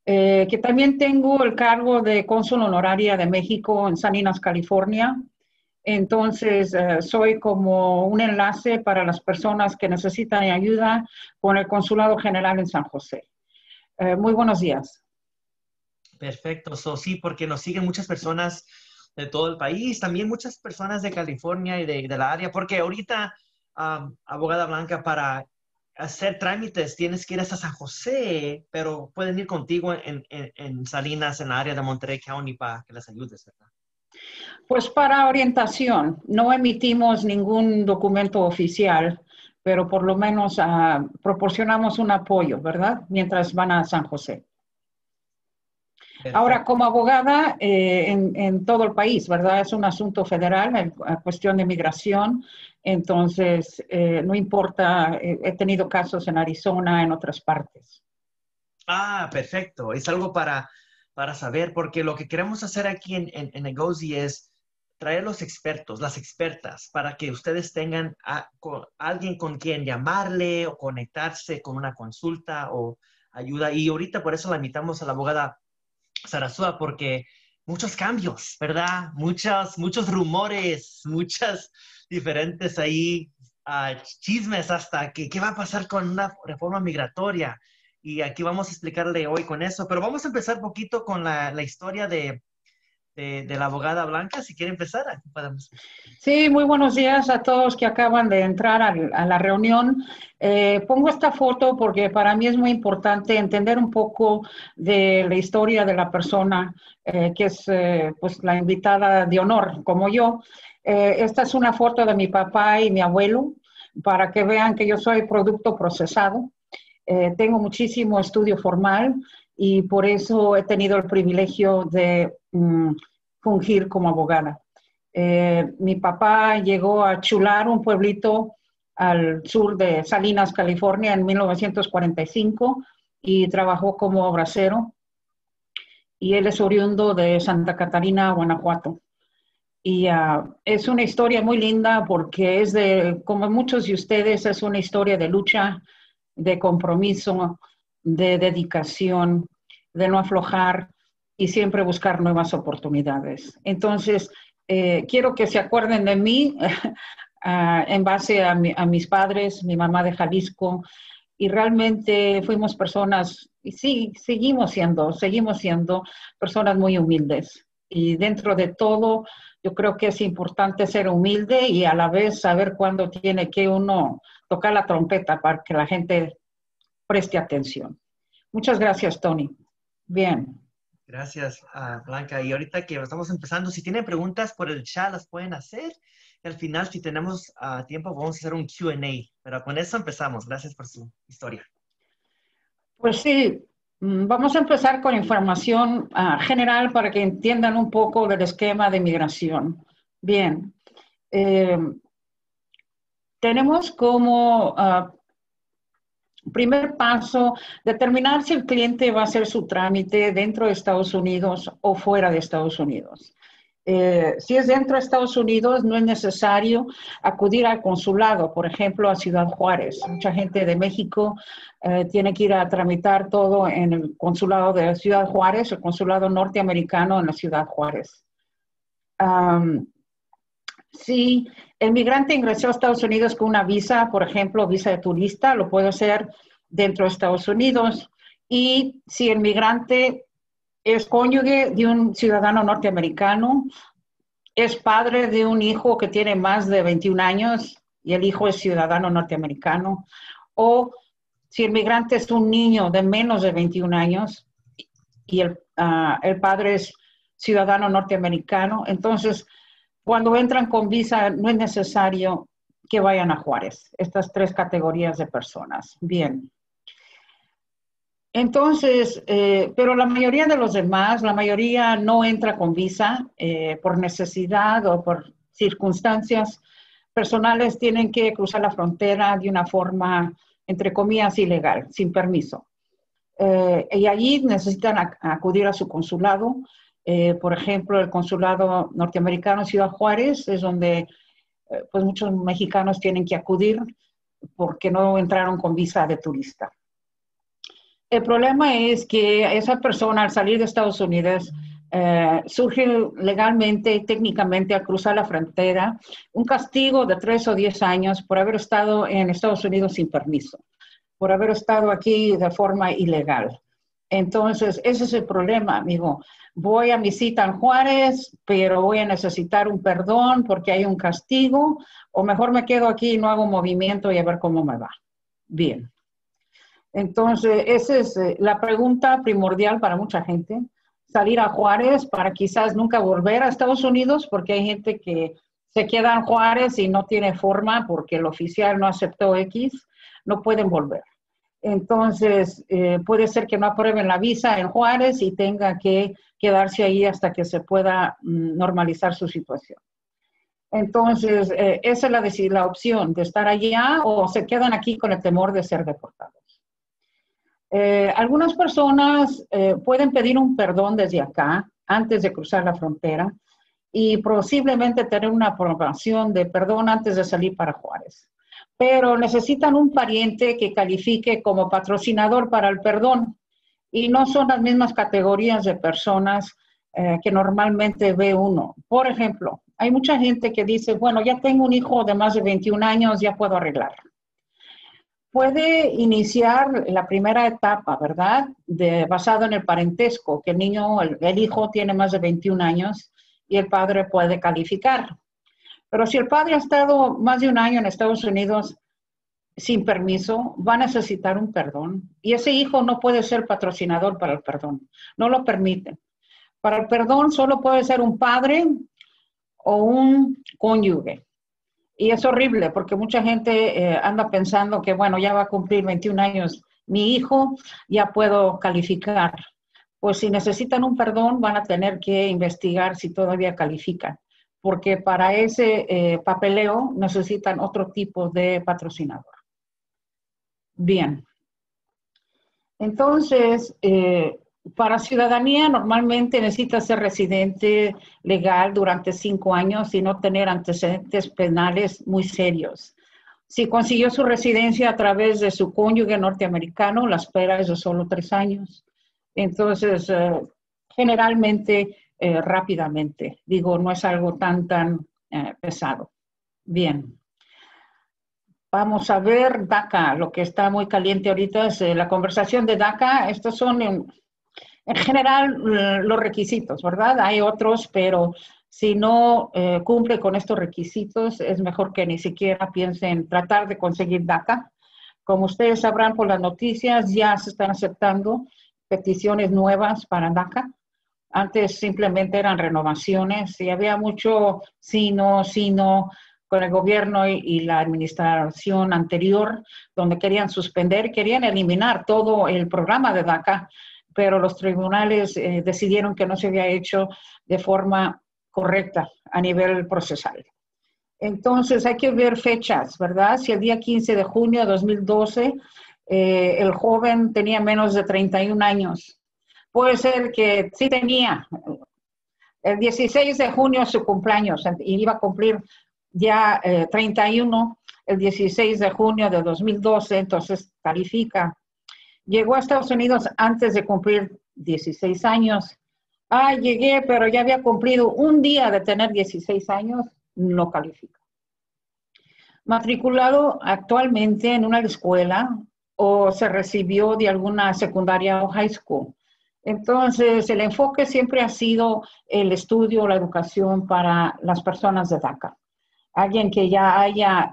que también tengo el cargo de cónsul honoraria de México en Salinas, California. Entonces, soy como un enlace para las personas que necesitan ayuda con el Consulado General en San José. Muy buenos días. Perfecto, sí, porque nos siguen muchas personas de todo el país, también muchas personas de California y de la área, porque ahorita, abogada Blanca, para hacer trámites tienes que ir hasta San José, pero pueden ir contigo en Salinas, en la área de Monterey County, para que les ayudes, ¿verdad? Pues para orientación, no emitimos ningún documento oficial, pero por lo menos proporcionamos un apoyo, ¿verdad? Mientras van a San José. Ahora, Perfecto. como abogada en todo el país, ¿verdad? Es un asunto federal, cuestión de migración, entonces no importa, he tenido casos en Arizona, en otras partes. Perfecto. Es algo para saber, porque lo que queremos hacer aquí en Negozi es traer los expertos, las expertas, para que ustedes tengan alguien con quien llamarle o conectarse con una consulta o ayuda. Y ahorita por eso la invitamos a la abogada Sarasúa, porque muchos cambios, ¿verdad? Muchos rumores, muchas diferentes ahí chismes hasta que qué va a pasar con una reforma migratoria. Y aquí vamos a explicarle hoy con eso, pero vamos a empezar un poquito con la historia de la abogada Blanca. Si quiere empezar, aquí podemos. Sí, muy buenos días a todos que acaban de entrar a la reunión. Pongo esta foto porque para mí es muy importante entender un poco de la historia de la persona que es pues la invitada de honor, como yo. Esta es una foto de mi papá y mi abuelo para que vean que yo soy producto procesado. Tengo muchísimo estudio formal y por eso he tenido el privilegio de fungir como abogada. Mi papá llegó a Chular, un pueblito al sur de Salinas, California, en 1945 y trabajó como bracero. Y él es oriundo de Santa Catarina, Guanajuato. Y es una historia muy linda porque es de, como muchos de ustedes, es una historia de lucha, de compromiso, de dedicación, de no aflojar y siempre buscar nuevas oportunidades. Entonces, quiero que se acuerden de mí en base a mis padres, mi mamá de Jalisco, y realmente fuimos personas, y sí, seguimos siendo personas muy humildes. Y dentro de todo, yo creo que es importante ser humilde y a la vez saber cuándo tiene que uno tocar la trompeta para que la gente preste atención. Muchas gracias, Tony. Bien. Gracias, Blanca. Y ahorita que estamos empezando, si tienen preguntas por el chat, las pueden hacer. Y al final, si tenemos tiempo, vamos a hacer un Q&A. Pero con eso empezamos. Gracias por su historia. Pues sí, vamos a empezar con información general para que entiendan un poco del esquema de migración. Bien, tenemos como primer paso determinar si el cliente va a hacer su trámite dentro de Estados Unidos o fuera de Estados Unidos. Si es dentro de Estados Unidos, no es necesario acudir al consulado, por ejemplo, a Ciudad Juárez. Mucha gente de México tiene que ir a tramitar todo en el consulado de Ciudad Juárez, el consulado norteamericano en la Ciudad Juárez. Si el migrante ingresó a Estados Unidos con una visa, por ejemplo, visa de turista, lo puede hacer dentro de Estados Unidos. Y si el migrante es cónyuge de un ciudadano norteamericano, es padre de un hijo que tiene más de 21 años y el hijo es ciudadano norteamericano, o si el migrante es un niño de menos de 21 años y el padre es ciudadano norteamericano, entonces cuando entran con visa no es necesario que vayan a Juárez, estas tres categorías de personas. Bien. Entonces, pero la mayoría de los demás, la mayoría no entra con visa por necesidad o por circunstancias personales, tienen que cruzar la frontera de una forma, entre comillas, ilegal, sin permiso. Y allí necesitan acudir a su consulado. Por ejemplo, el consulado norteamericano en Ciudad Juárez es donde pues muchos mexicanos tienen que acudir porque no entraron con visa de turista. El problema es que esa persona al salir de Estados Unidos surge legalmente y técnicamente al cruzar la frontera un castigo de 3 o 10 años por haber estado en Estados Unidos sin permiso, por haber estado aquí de forma ilegal. Entonces, ese es el problema, amigo. Voy a mi cita en Juárez, pero voy a necesitar un perdón porque hay un castigo, o mejor me quedo aquí y no hago movimiento y a ver cómo me va. Bien. Entonces, esa es la pregunta primordial para mucha gente. Salir a Juárez para quizás nunca volver a Estados Unidos, porque hay gente que se queda en Juárez y no tiene forma porque el oficial no aceptó X, no pueden volver. Entonces, puede ser que no aprueben la visa en Juárez y tenga que quedarse ahí hasta que se pueda normalizar su situación. Entonces, esa es la opción de estar allá o se quedan aquí con el temor de ser deportados. Algunas personas pueden pedir un perdón desde acá antes de cruzar la frontera y posiblemente tener una aprobación de perdón antes de salir para Juárez. Pero necesitan un pariente que califique como patrocinador para el perdón y no son las mismas categorías de personas que normalmente ve uno. Por ejemplo, hay mucha gente que dice, bueno, ya tengo un hijo de más de 21 años, ya puedo arreglar. Puede iniciar la primera etapa, ¿verdad? Basado en el parentesco, que el hijo tiene más de 21 años y el padre puede calificar. Pero si el padre ha estado más de un año en Estados Unidos sin permiso, va a necesitar un perdón. Y ese hijo no puede ser patrocinador para el perdón. No lo permiten. Para el perdón solo puede ser un padre o un cónyuge. Y es horrible porque mucha gente anda pensando que, bueno, ya va a cumplir 21 años mi hijo, ya puedo calificar. Pues si necesitan un perdón, van a tener que investigar si todavía califican, porque para ese papeleo necesitan otro tipo de patrocinador. Bien. Entonces, para ciudadanía normalmente necesita ser residente legal durante 5 años y no tener antecedentes penales muy serios. Si consiguió su residencia a través de su cónyuge norteamericano, la espera es de solo 3 años. Entonces, generalmente, rápidamente. Digo, no es algo tan pesado. Bien. Vamos a ver DACA. Lo que está muy caliente ahorita es la conversación de DACA. Estos son en general los requisitos, ¿verdad? Hay otros, pero si no cumple con estos requisitos, es mejor que ni siquiera piense en tratar de conseguir DACA. Como ustedes sabrán por las noticias, ya se están aceptando peticiones nuevas para DACA. Antes simplemente eran renovaciones y había mucho sí, no, con el gobierno y la administración anterior, donde querían suspender, querían eliminar todo el programa de DACA, pero los tribunales decidieron que no se había hecho de forma correcta a nivel procesal. Entonces hay que ver fechas, ¿verdad? Si el día 15 de junio de 2012 el joven tenía menos de 31 años. Puede ser que sí tenía. El 16 de junio es su cumpleaños y iba a cumplir ya 31 el 16 de junio de 2012, entonces califica. Llegó a Estados Unidos antes de cumplir 16 años. Llegué, pero ya había cumplido un día de tener 16 años, no califica. Matriculado actualmente en una escuela o se recibió de alguna secundaria o high school. Entonces, el enfoque siempre ha sido el estudio, la educación para las personas de DACA. Alguien que ya haya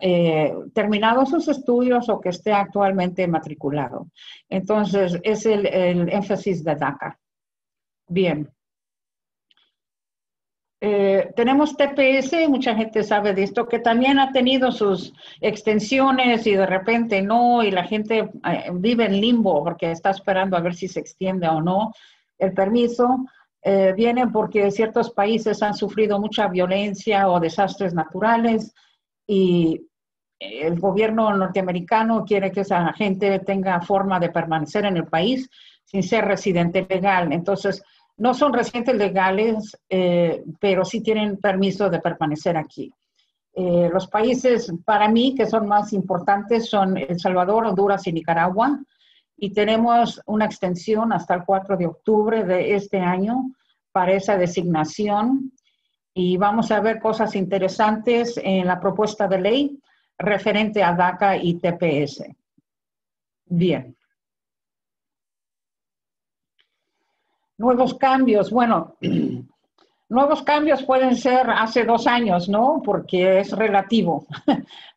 terminado sus estudios o que esté actualmente matriculado. Entonces, es el énfasis de DACA. Bien. Tenemos TPS, mucha gente sabe de esto, que también ha tenido sus extensiones y de repente no, y la gente vive en limbo porque está esperando a ver si se extiende o no el permiso. Viene porque ciertos países han sufrido mucha violencia o desastres naturales y el gobierno norteamericano quiere que esa gente tenga forma de permanecer en el país sin ser residente legal. Entonces, no son residentes legales, pero sí tienen permiso de permanecer aquí. Los países, para mí, que son más importantes son El Salvador, Honduras y Nicaragua. y tenemos una extensión hasta el 4 de octubre de este año para esa designación y vamos a ver cosas interesantes en la propuesta de ley referente a DACA y TPS. Bien. Nuevos cambios. Bueno, nuevos cambios pueden ser hace 2 años, ¿no? Porque es relativo.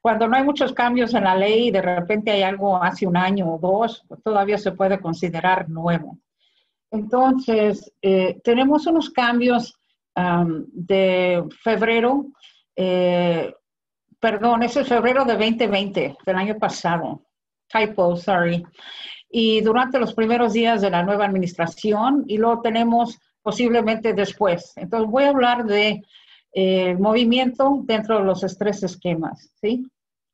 Cuando no hay muchos cambios en la ley y de repente hay algo hace 1 año o 2, pues todavía se puede considerar nuevo. Entonces, tenemos unos cambios de febrero, perdón, ese es febrero de 2020, del año pasado. Typo, sorry. Y durante los primeros días de la nueva administración, y luego tenemos posiblemente después. Entonces, voy a hablar de movimiento dentro de los 3 esquemas, ¿sí?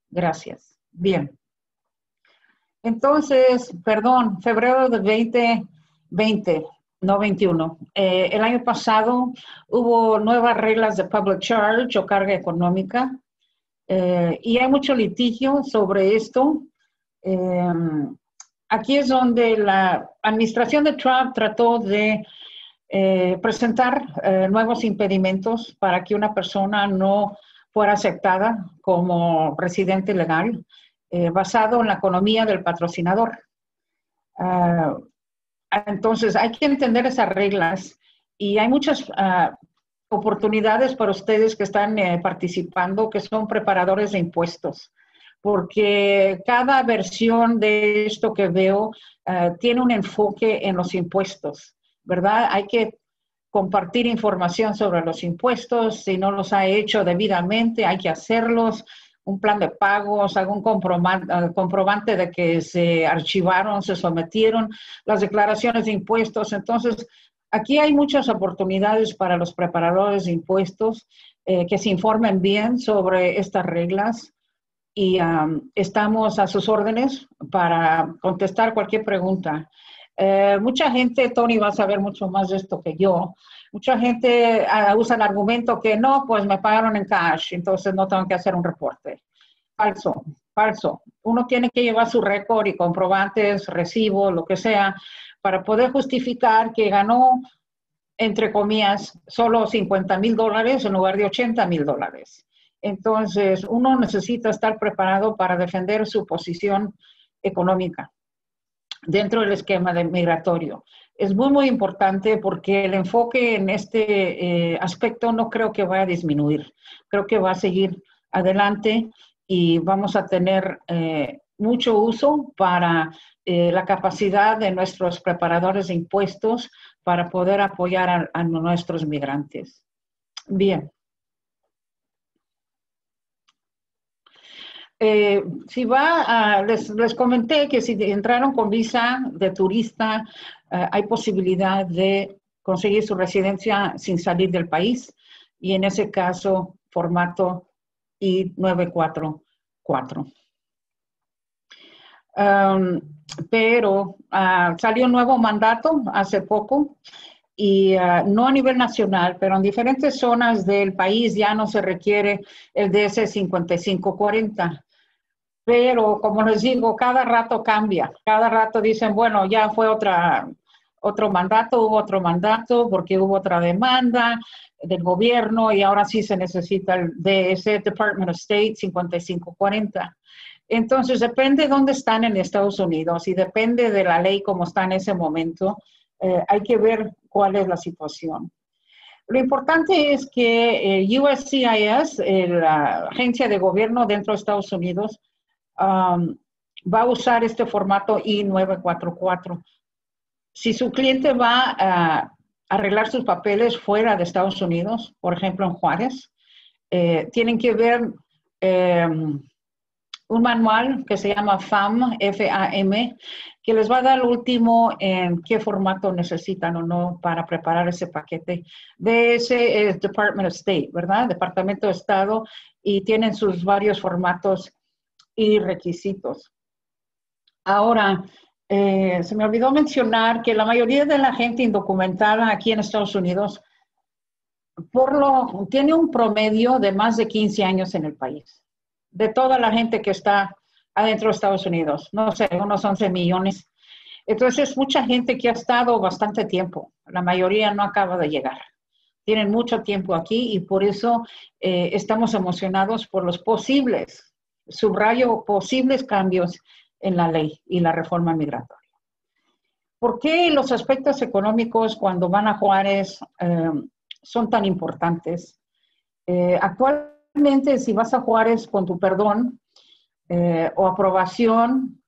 Gracias. Bien. Entonces, perdón, febrero de 2020, no 21. El año pasado hubo nuevas reglas de public charge o carga económica y hay mucho litigio sobre esto. Aquí es donde la administración de Trump trató de presentar nuevos impedimentos para que una persona no fuera aceptada como residente legal basado en la economía del patrocinador. Entonces, hay que entender esas reglas y hay muchas oportunidades para ustedes que están participando, que son preparadores de impuestos, porque cada versión de esto que veo tiene un enfoque en los impuestos, ¿verdad? Hay que compartir información sobre los impuestos, si no los ha hecho debidamente, hay que hacerlos, un plan de pagos, algún comprobante de que se archivaron, se sometieron las declaraciones de impuestos. Entonces, aquí hay muchas oportunidades para los preparadores de impuestos que se informen bien sobre estas reglas y estamos a sus órdenes para contestar cualquier pregunta. Mucha gente, Tony va a saber mucho más de esto que yo, mucha gente usa el argumento que no, pues me pagaron en cash, entonces no tengo que hacer un reporte. Falso, falso. Uno tiene que llevar su récord y comprobantes, recibo, lo que sea, para poder justificar que ganó, entre comillas, solo $50,000 en lugar de $80,000. Entonces, uno necesita estar preparado para defender su posición económica dentro del esquema de migratorio. Es muy, muy importante porque el enfoque en este aspecto no creo que vaya a disminuir. Creo que va a seguir adelante y vamos a tener mucho uso para la capacidad de nuestros preparadores de impuestos para poder apoyar a nuestros migrantes. Bien. Les comenté que si entraron con visa de turista, hay posibilidad de conseguir su residencia sin salir del país y en ese caso, formato I-944. Pero salió un nuevo mandato hace poco y no a nivel nacional, pero en diferentes zonas del país ya no se requiere el DS-5540. Pero, como les digo, cada rato cambia. Cada rato dicen, bueno, ya fue otro mandato, hubo otro mandato porque hubo otra demanda del gobierno y ahora sí se necesita el DS, Department of State 5540. Entonces, depende de dónde están en Estados Unidos y depende de la ley como está en ese momento. Hay que ver cuál es la situación. Lo importante es que USCIS, la agencia de gobierno dentro de Estados Unidos, va a usar este formato I-944. Si su cliente va a arreglar sus papeles fuera de Estados Unidos, por ejemplo en Juárez, tienen que ver un manual que se llama FAM, F-A-M, que les va a dar el último en qué formato necesitan o no para preparar ese paquete. Ese es Department of State, ¿verdad? Departamento de Estado, y tienen sus varios formatos y requisitos. Ahora, se me olvidó mencionar que la mayoría de la gente indocumentada aquí en Estados Unidos tiene un promedio de más de 15 años en el país. De toda la gente que está adentro de Estados Unidos, no sé, unos 11 millones. Entonces, mucha gente que ha estado bastante tiempo, la mayoría no acaba de llegar. Tienen mucho tiempo aquí y por eso estamos emocionados por los posibles, subrayo, posibles cambios en la ley y la reforma migratoria. ¿Por qué los aspectos económicos cuando van a Juárez son tan importantes? Actualmente, si vas a Juárez con tu perdón o aprobación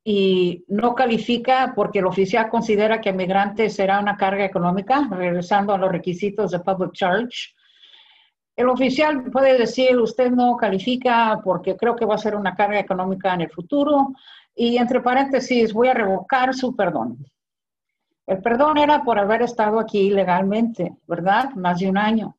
y no califica porque el oficial considera que el migrante será una carga económica, regresando a los requisitos de public charge, el oficial puede decir, usted no califica porque creo que va a ser una carga económica en el futuro, y entre paréntesis, voy a revocar su perdón. El perdón era por haber estado aquí legalmente, ¿verdad? Más de un año.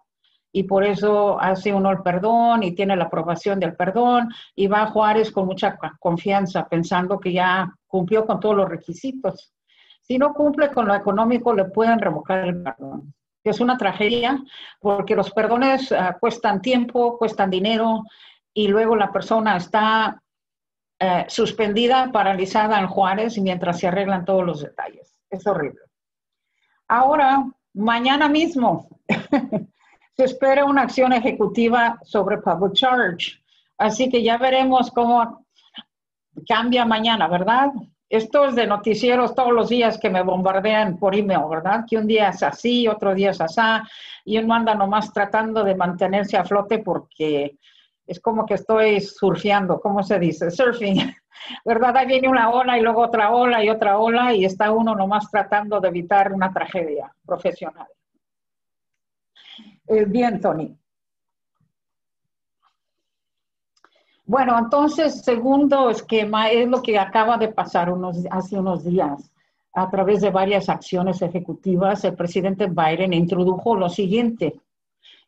Y por eso hace uno el perdón y tiene la aprobación del perdón y va a Juárez con mucha confianza, pensando que ya cumplió con todos los requisitos. Si no cumple con lo económico, le pueden revocar el perdón. Es una tragedia porque los perdones cuestan tiempo, cuestan dinero y luego la persona está suspendida, paralizada en Juárez mientras se arreglan todos los detalles. Es horrible. Ahora, mañana mismo, se espera una acción ejecutiva sobre public charge. Así que ya veremos cómo cambia mañana, ¿verdad? Esto es de noticieros todos los días que me bombardean por email, ¿verdad? Que un día es así, otro día es asá, y uno anda nomás tratando de mantenerse a flote porque es como que estoy surfeando, ¿cómo se dice? Surfing, ¿verdad? Ahí viene una ola y luego otra ola y está uno nomás tratando de evitar una tragedia profesional. Bien, Tony. Bueno, entonces, segundo esquema es lo que acaba de pasar hace unos días. A través de varias acciones ejecutivas, el presidente Biden introdujo lo siguiente.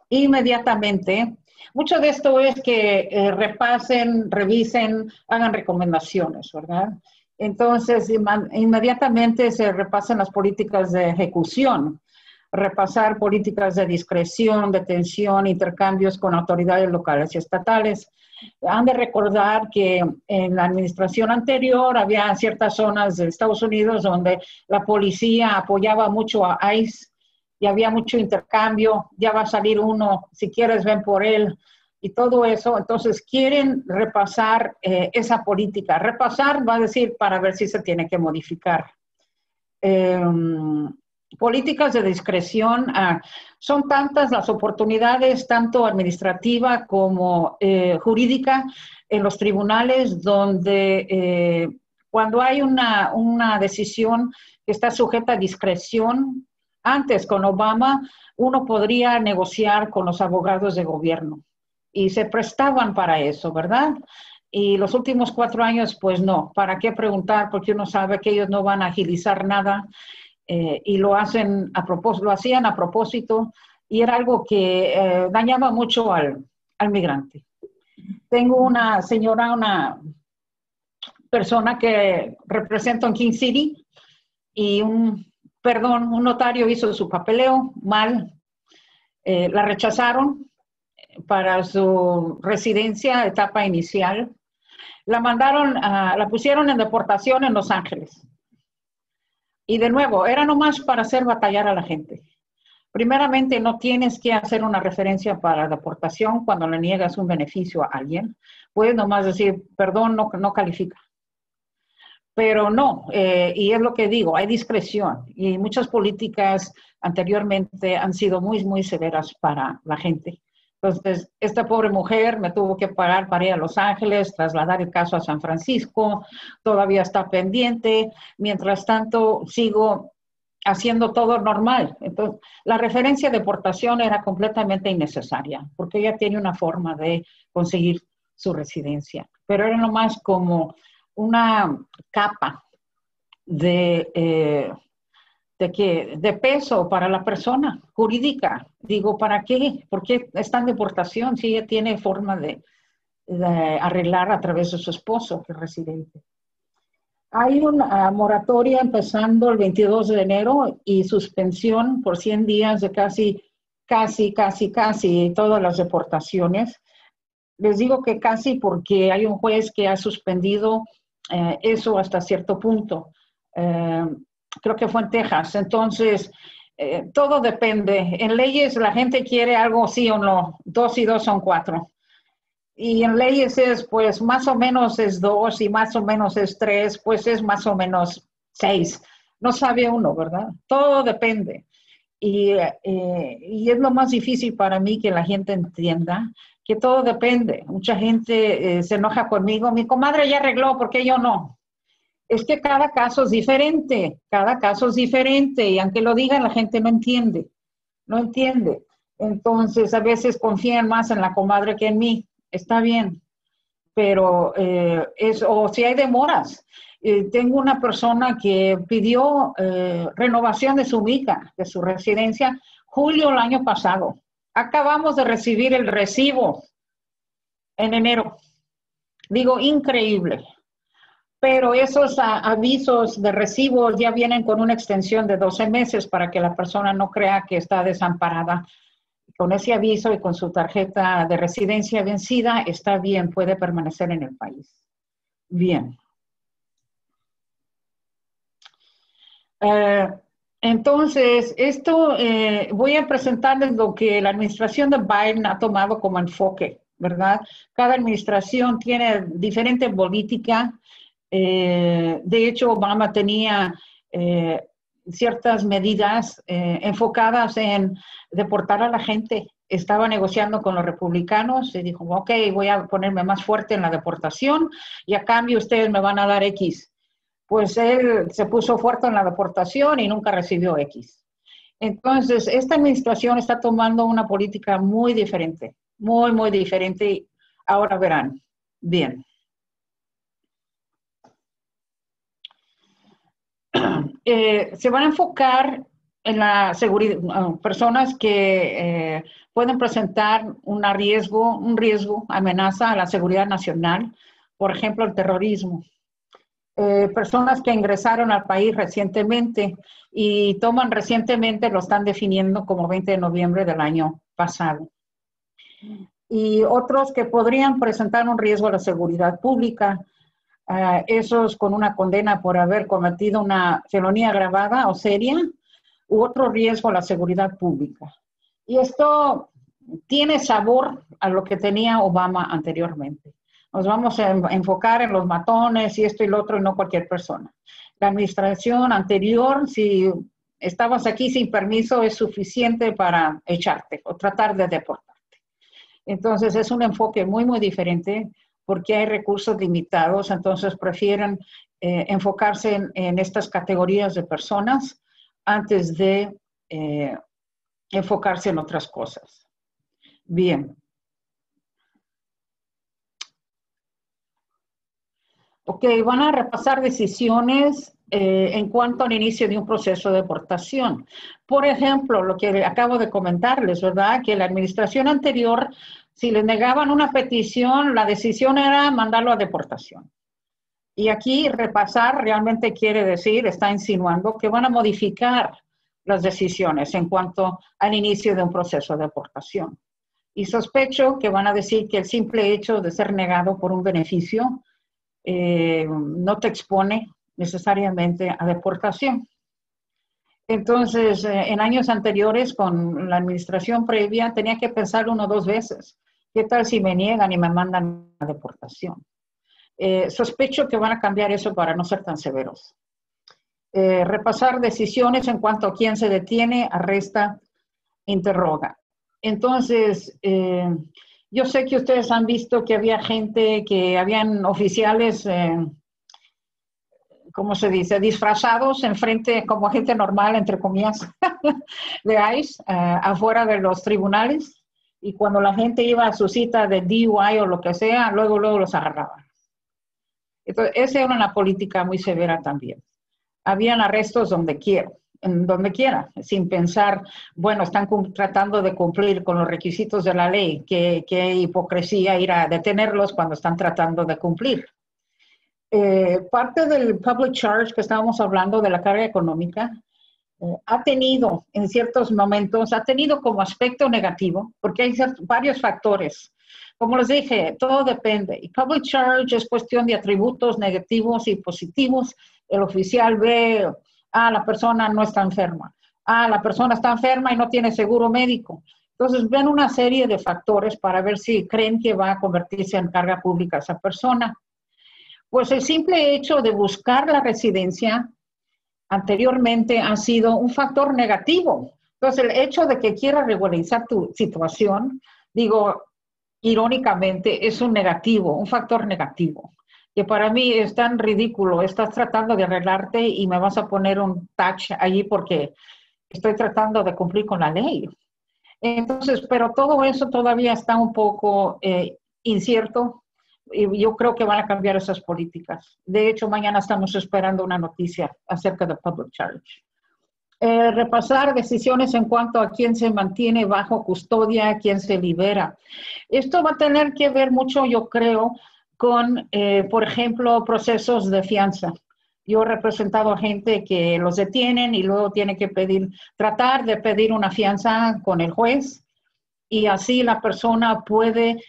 Inmediatamente, mucho de esto es que repasen, revisen, hagan recomendaciones, ¿verdad? Entonces, inmediatamente se repasan las políticas de ejecución, repasar políticas de discreción, detención, intercambios con autoridades locales y estatales. Han de recordar que en la administración anterior había ciertas zonas de Estados Unidos donde la policía apoyaba mucho a ICE y había mucho intercambio, ya va a salir uno, si quieres ven por él, y todo eso. Entonces quieren repasar esa política. Repasar va a decir para ver si se tiene que modificar. Políticas de discreción, son tantas las oportunidades, tanto administrativa como jurídica, en los tribunales, donde cuando hay una decisión que está sujeta a discreción, antes con Obama, uno podría negociar con los abogados de gobierno y se prestaban para eso, ¿verdad? Y los últimos 4 años, pues no. ¿Para qué preguntar? Porque uno sabe que ellos no van a agilizar nada. Y lo hacían a propósito, y era algo que dañaba mucho al migrante. Tengo una señora, una persona que represento en King City, y un notario hizo su papeleo mal, la rechazaron para su residencia, etapa inicial, la pusieron en deportación en Los Ángeles. Y de nuevo, era nomás para hacer batallar a la gente. Primeramente, no tienes que hacer una referencia para deportación cuando le niegas un beneficio a alguien. Puedes nomás decir, perdón, no califica. Pero no, y es lo que digo, hay discreción. Y muchas políticas anteriormente han sido muy, muy severas para la gente. Entonces, esta pobre mujer me tuvo que pagar para ir a Los Ángeles, trasladar el caso a San Francisco, todavía está pendiente. Mientras tanto, sigo haciendo todo normal. Entonces, la referencia de deportación era completamente innecesaria, porque ella tiene una forma de conseguir su residencia. Pero era nomás como una capa de peso para la persona jurídica. Digo, ¿para qué? ¿Por qué está en deportación si ella tiene forma de arreglar a través de su esposo, que es residente? Hay una moratoria empezando el 22 de enero y suspensión por 100 días de casi todas las deportaciones. Les digo que casi porque hay un juez que ha suspendido eso hasta cierto punto. creo que fue en Texas. Entonces, todo depende. En leyes la gente quiere algo sí o no, 2 y 2 son 4. Y en leyes es, pues, más o menos es 2 y más o menos es 3, pues es más o menos 6. No sabe uno, ¿verdad? Todo depende. Y es lo más difícil para mí que la gente entienda que todo depende. Mucha gente se enoja conmigo. Mi comadre ya arregló, ¿por qué yo no? Es que cada caso es diferente, cada caso es diferente. Y aunque lo digan, la gente no entiende, no entiende. Entonces, a veces confían más en la comadre que en mí. Está bien, pero o si hay demoras. Tengo una persona que pidió renovación de su mica, de su residencia, julio del año pasado. Acabamos de recibir el recibo en enero. Digo, increíble. Pero esos avisos de recibos ya vienen con una extensión de 12 meses para que la persona no crea que está desamparada. Con ese aviso y con su tarjeta de residencia vencida, está bien, puede permanecer en el país. Bien. Entonces, esto voy a presentarles lo que la administración de Biden ha tomado como enfoque, ¿verdad? Cada administración tiene diferente política. De hecho, Obama tenía ciertas medidas enfocadas en deportar a la gente. Estaba negociando con los republicanos y dijo, ok, voy a ponerme más fuerte en la deportación y a cambio ustedes me van a dar X. Pues él se puso fuerte en la deportación y nunca recibió X. Entonces, esta administración está tomando una política muy diferente, muy, muy diferente. Ahora verán. Bien. Se van a enfocar en la seguridad, personas que pueden presentar un riesgo, amenaza a la seguridad nacional, por ejemplo, el terrorismo. Personas que ingresaron al país recientemente y toman recientemente, lo están definiendo como 20 de noviembre del año pasado. Y otros que podrían presentar un riesgo a la seguridad pública, esos con una condena por haber cometido una felonía agravada o seria, u otro riesgo a la seguridad pública. Y esto tiene sabor a lo que tenía Obama anteriormente. Nos vamos a enfocar en los matones y esto y lo otro y no cualquier persona. La administración anterior, si estabas aquí sin permiso, es suficiente para echarte o tratar de deportarte. Entonces es un enfoque muy, muy diferente porque hay recursos limitados, entonces prefieren enfocarse en estas categorías de personas antes de enfocarse en otras cosas. Bien. Ok, van a repasar decisiones en cuanto al inicio de un proceso de deportación. Por ejemplo, lo que acabo de comentarles, ¿verdad? Que la administración anterior, si le negaban una petición, la decisión era mandarlo a deportación. Y aquí repasar realmente quiere decir, está insinuando que van a modificar las decisiones en cuanto al inicio de un proceso de deportación. Y sospecho que van a decir que el simple hecho de ser negado por un beneficio no te expone necesariamente a deportación. Entonces, en años anteriores, con la administración previa, tenía que pensar 1 o 2 veces. ¿Qué tal si me niegan y me mandan a deportación? Sospecho que van a cambiar eso para no ser tan severos. Repasar decisiones en cuanto a quién se detiene, arresta, interroga. Entonces, yo sé que ustedes han visto que había gente, que habían oficiales, ¿cómo se dice?, disfrazados enfrente, como gente normal, entre comillas, de ICE, afuera de los tribunales, y cuando la gente iba a su cita de DUI o lo que sea, luego los agarraban. Entonces, esa era una política muy severa también. Habían arrestos donde quiera, sin pensar, bueno, están tratando de cumplir con los requisitos de la ley, qué hipocresía ir a detenerlos cuando están tratando de cumplir. Parte del public charge que estábamos hablando de la carga económica, ha tenido en ciertos momentos, ha tenido como aspecto negativo, porque hay varios factores. Como les dije, todo depende. Y public charge es cuestión de atributos negativos y positivos. el oficial ve, la persona no está enferma, la persona está enferma y no tiene seguro médico. Entonces ven una serie de factores para ver si creen que va a convertirse en carga pública esa persona. Pues el simple hecho de buscar la residencia anteriormente ha sido un factor negativo. Entonces, el hecho de que quiera regularizar tu situación, digo, irónicamente, es un negativo, un factor negativo, que para mí es tan ridículo. Estás tratando de arreglarte y me vas a poner un touch allí porque estoy tratando de cumplir con la ley. Entonces, pero todo eso todavía está un poco incierto y yo creo que van a cambiar esas políticas. De hecho, mañana estamos esperando una noticia acerca de public charge. Repasar decisiones en cuanto a quién se mantiene bajo custodia, quién se libera. Esto va a tener que ver mucho, yo creo, con, por ejemplo, procesos de fianza. Yo he representado a gente que los detienen y luego tiene que tratar de pedir una fianza con el juez y así la persona puede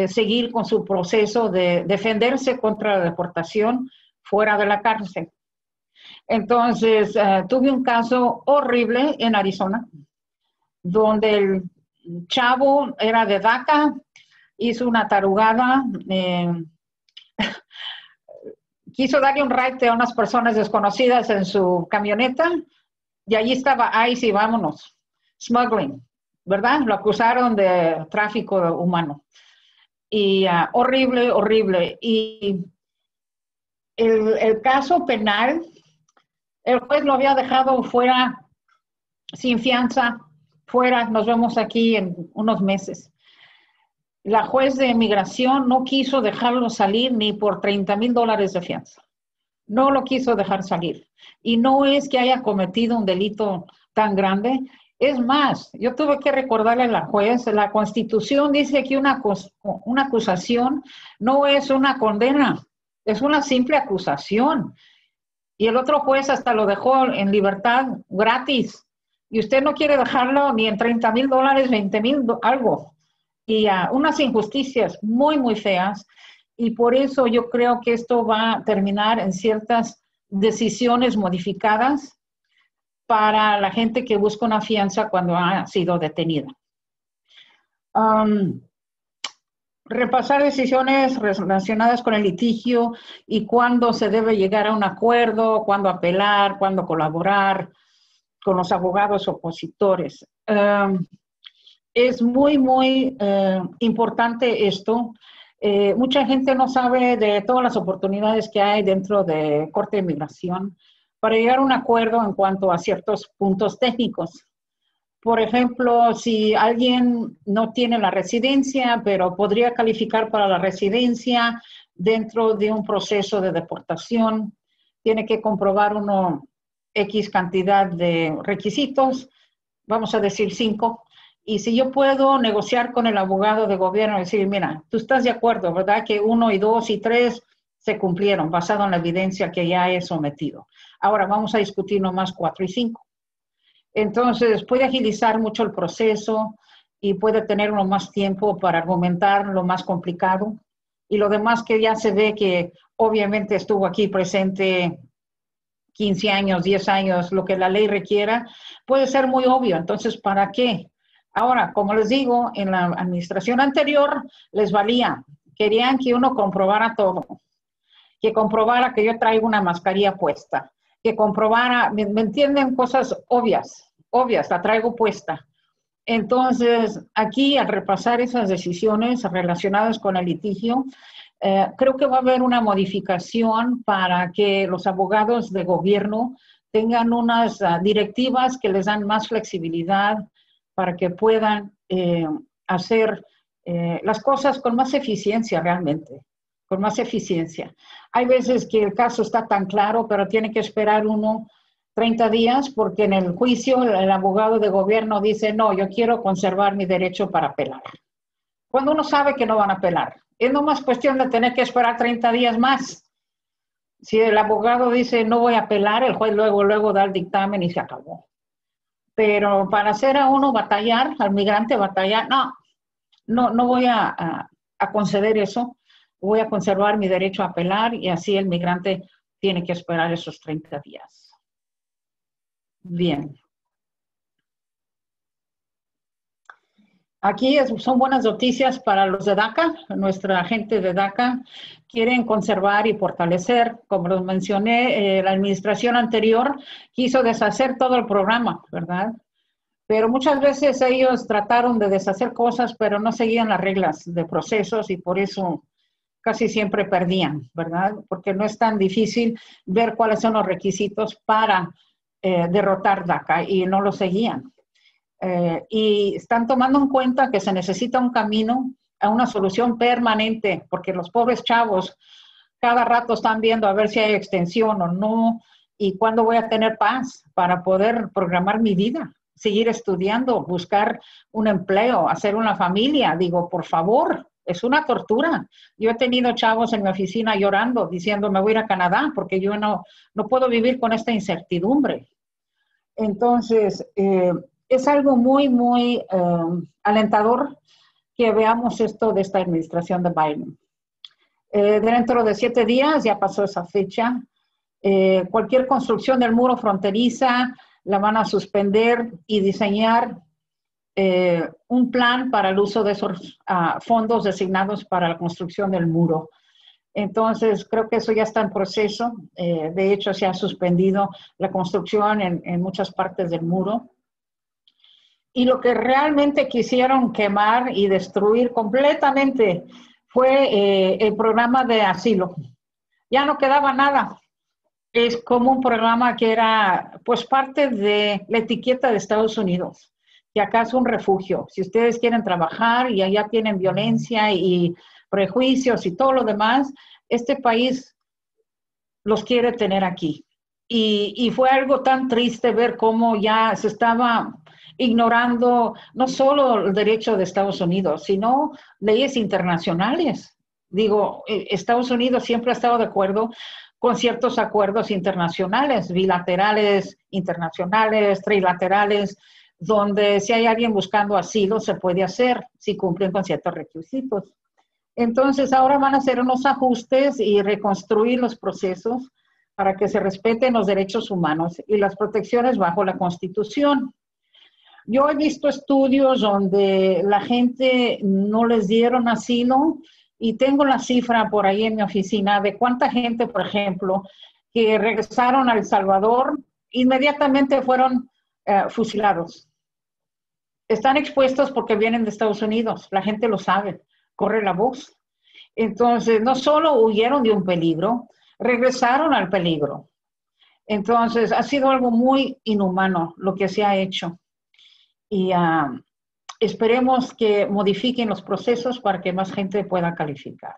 seguir con su proceso de defenderse contra la deportación fuera de la cárcel. Entonces, tuve un caso horrible en Arizona, donde el chavo era de DACA, hizo una tarugada, quiso darle un ride a unas personas desconocidas en su camioneta, y allí estaba ICE y vámonos, smuggling, ¿verdad? Lo acusaron de tráfico humano. Y horrible, horrible. Y el caso penal, el juez lo había dejado fuera, sin fianza, fuera, nos vemos aquí en unos meses. La juez de inmigración no quiso dejarlo salir ni por $30,000 de fianza. No lo quiso dejar salir. Y no es que haya cometido un delito tan grande. Es más, yo tuve que recordarle a la juez, la Constitución dice que una acusación no es una condena, es una simple acusación. Y el otro juez hasta lo dejó en libertad gratis. Y usted no quiere dejarlo ni en $30,000, $20,000, algo. Y unas injusticias muy, muy feas. Y por eso yo creo que esto va a terminar en ciertas decisiones modificadas para la gente que busca una fianza cuando ha sido detenida. Repasar decisiones relacionadas con el litigio y cuándo se debe llegar a un acuerdo, cuándo apelar, cuándo colaborar con los abogados opositores. Es muy, muy importante esto. Mucha gente no sabe de todas las oportunidades que hay dentro de Corte de Inmigración para llegar a un acuerdo en cuanto a ciertos puntos técnicos. Por ejemplo, si alguien no tiene la residencia, pero podría calificar para la residencia dentro de un proceso de deportación, tiene que comprobar X cantidad de requisitos, vamos a decir 5. Y si yo puedo negociar con el abogado de gobierno y decir, mira, tú estás de acuerdo, ¿verdad? Que 1 y 2 y 3 se cumplieron basado en la evidencia que ya he sometido. Ahora vamos a discutir nomás 4 y 5. Entonces, puede agilizar mucho el proceso y puede tener uno más tiempo para argumentar lo más complicado. Y lo demás que ya se ve que obviamente estuvo aquí presente 15 años, 10 años, lo que la ley requiera, puede ser muy obvio. Entonces, ¿para qué? Ahora, como les digo, en la administración anterior les valía. Querían que uno comprobara todo. Que comprobara que yo traigo una mascarilla puesta. Que comprobara, ¿me entienden? Cosas obvias, la traigo puesta. Entonces, aquí al repasar esas decisiones relacionadas con el litigio, creo que va a haber una modificación para que los abogados de gobierno tengan unas directivas que les dan más flexibilidad para que puedan hacer las cosas con más eficiencia realmente, con más eficiencia. Hay veces que el caso está tan claro, pero tiene que esperar uno 30 días porque en el juicio el abogado de gobierno dice, no, yo quiero conservar mi derecho para apelar. Cuando uno sabe que no van a apelar, es nomás cuestión de tener que esperar 30 días más. Si el abogado dice, no voy a apelar, el juez luego da el dictamen y se acabó. Pero para hacer a uno batallar, al migrante batallar, no voy a conceder eso. Voy a conservar mi derecho a apelar y así el migrante tiene que esperar esos 30 días. Bien. Aquí son buenas noticias para los de DACA. Nuestra gente de DACA quieren conservar y fortalecer. Como los mencioné, la administración anterior quiso deshacer todo el programa, ¿verdad? Pero muchas veces ellos trataron de deshacer cosas, pero no seguían las reglas de procesos y por eso casi siempre perdían, ¿verdad? Porque no es tan difícil ver cuáles son los requisitos para derrotar DACA y no lo seguían. Y están tomando en cuenta que se necesita un camino a una solución permanente, porque los pobres chavos cada rato están viendo a ver si hay extensión o no, y cuándo voy a tener paz para poder programar mi vida, seguir estudiando, buscar un empleo, hacer una familia. Digo, por favor, es una tortura. Yo he tenido chavos en mi oficina llorando, diciendo, me voy a ir a Canadá, porque yo no puedo vivir con esta incertidumbre. Entonces, es algo muy, muy alentador que veamos esto de esta administración de Biden. Dentro de 7 días, ya pasó esa fecha, cualquier construcción del muro fronteriza la van a suspender y diseñar un plan para el uso de esos fondos designados para la construcción del muro. Entonces, creo que eso ya está en proceso. De hecho, se ha suspendido la construcción en muchas partes del muro. Y lo que realmente quisieron quemar y destruir completamente fue el programa de asilo. Ya no quedaba nada. Es como un programa que era, pues, parte de la etiqueta de Estados Unidos, que acá es un refugio. Si ustedes quieren trabajar y allá tienen violencia y prejuicios y todo lo demás, este país los quiere tener aquí. Y fue algo tan triste ver cómo ya se estaba ignorando no solo el derecho de Estados Unidos, sino leyes internacionales. Digo, Estados Unidos siempre ha estado de acuerdo con ciertos acuerdos internacionales, bilaterales, internacionales, trilaterales, donde si hay alguien buscando asilo se puede hacer si cumplen con ciertos requisitos. Entonces ahora van a hacer unos ajustes y reconstruir los procesos para que se respeten los derechos humanos y las protecciones bajo la Constitución. Yo he visto estudios donde la gente no les dieron asilo y tengo la cifra por ahí en mi oficina de cuánta gente, por ejemplo, que regresaron a El Salvador, inmediatamente fueron fusilados. Están expuestos porque vienen de Estados Unidos, la gente lo sabe, corre la voz. Entonces, no solo huyeron de un peligro, regresaron al peligro. Entonces, ha sido algo muy inhumano lo que se ha hecho. Y esperemos que modifiquen los procesos para que más gente pueda calificar.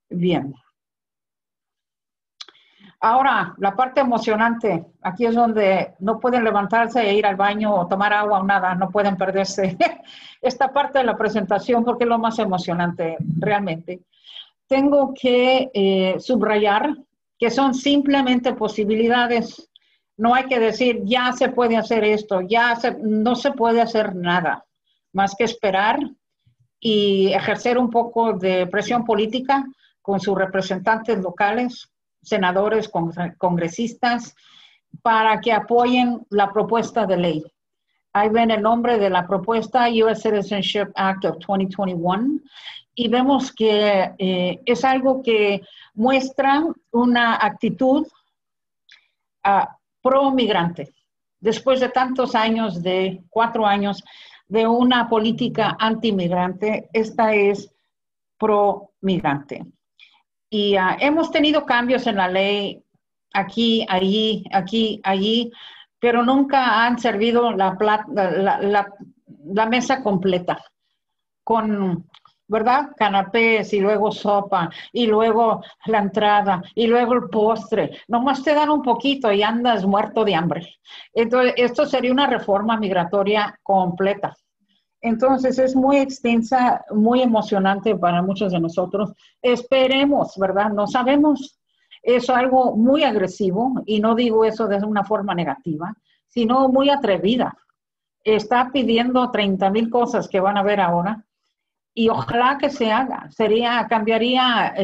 Bien. Ahora, la parte emocionante. Aquí es donde no pueden levantarse e ir al baño o tomar agua o nada. No pueden perderse esta parte de la presentación porque es lo más emocionante realmente. Tengo que subrayar que son simplemente posibilidades. No hay que decir, ya se puede hacer esto, no se puede hacer nada, más que esperar y ejercer un poco de presión política con sus representantes locales, senadores, congresistas, para que apoyen la propuesta de ley. Ahí ven el nombre de la propuesta, US Citizenship Act of 2021, y vemos que es algo que muestra una actitud pro-migrante. Después de tantos años, de 4 años, de una política anti-migrante, esta es pro-migrante. Y hemos tenido cambios en la ley aquí, allí, pero nunca han servido la mesa completa con, ¿verdad? Canapés y luego sopa y luego la entrada y luego el postre. Nomás te dan un poquito y andas muerto de hambre. Entonces, esto sería una reforma migratoria completa. Entonces, es muy extensa, muy emocionante para muchos de nosotros. Esperemos, ¿verdad? No sabemos. Es algo muy agresivo y no digo eso de una forma negativa, sino muy atrevida. Está pidiendo 30,000 cosas que van a ver ahora y ojalá que se haga. Cambiaría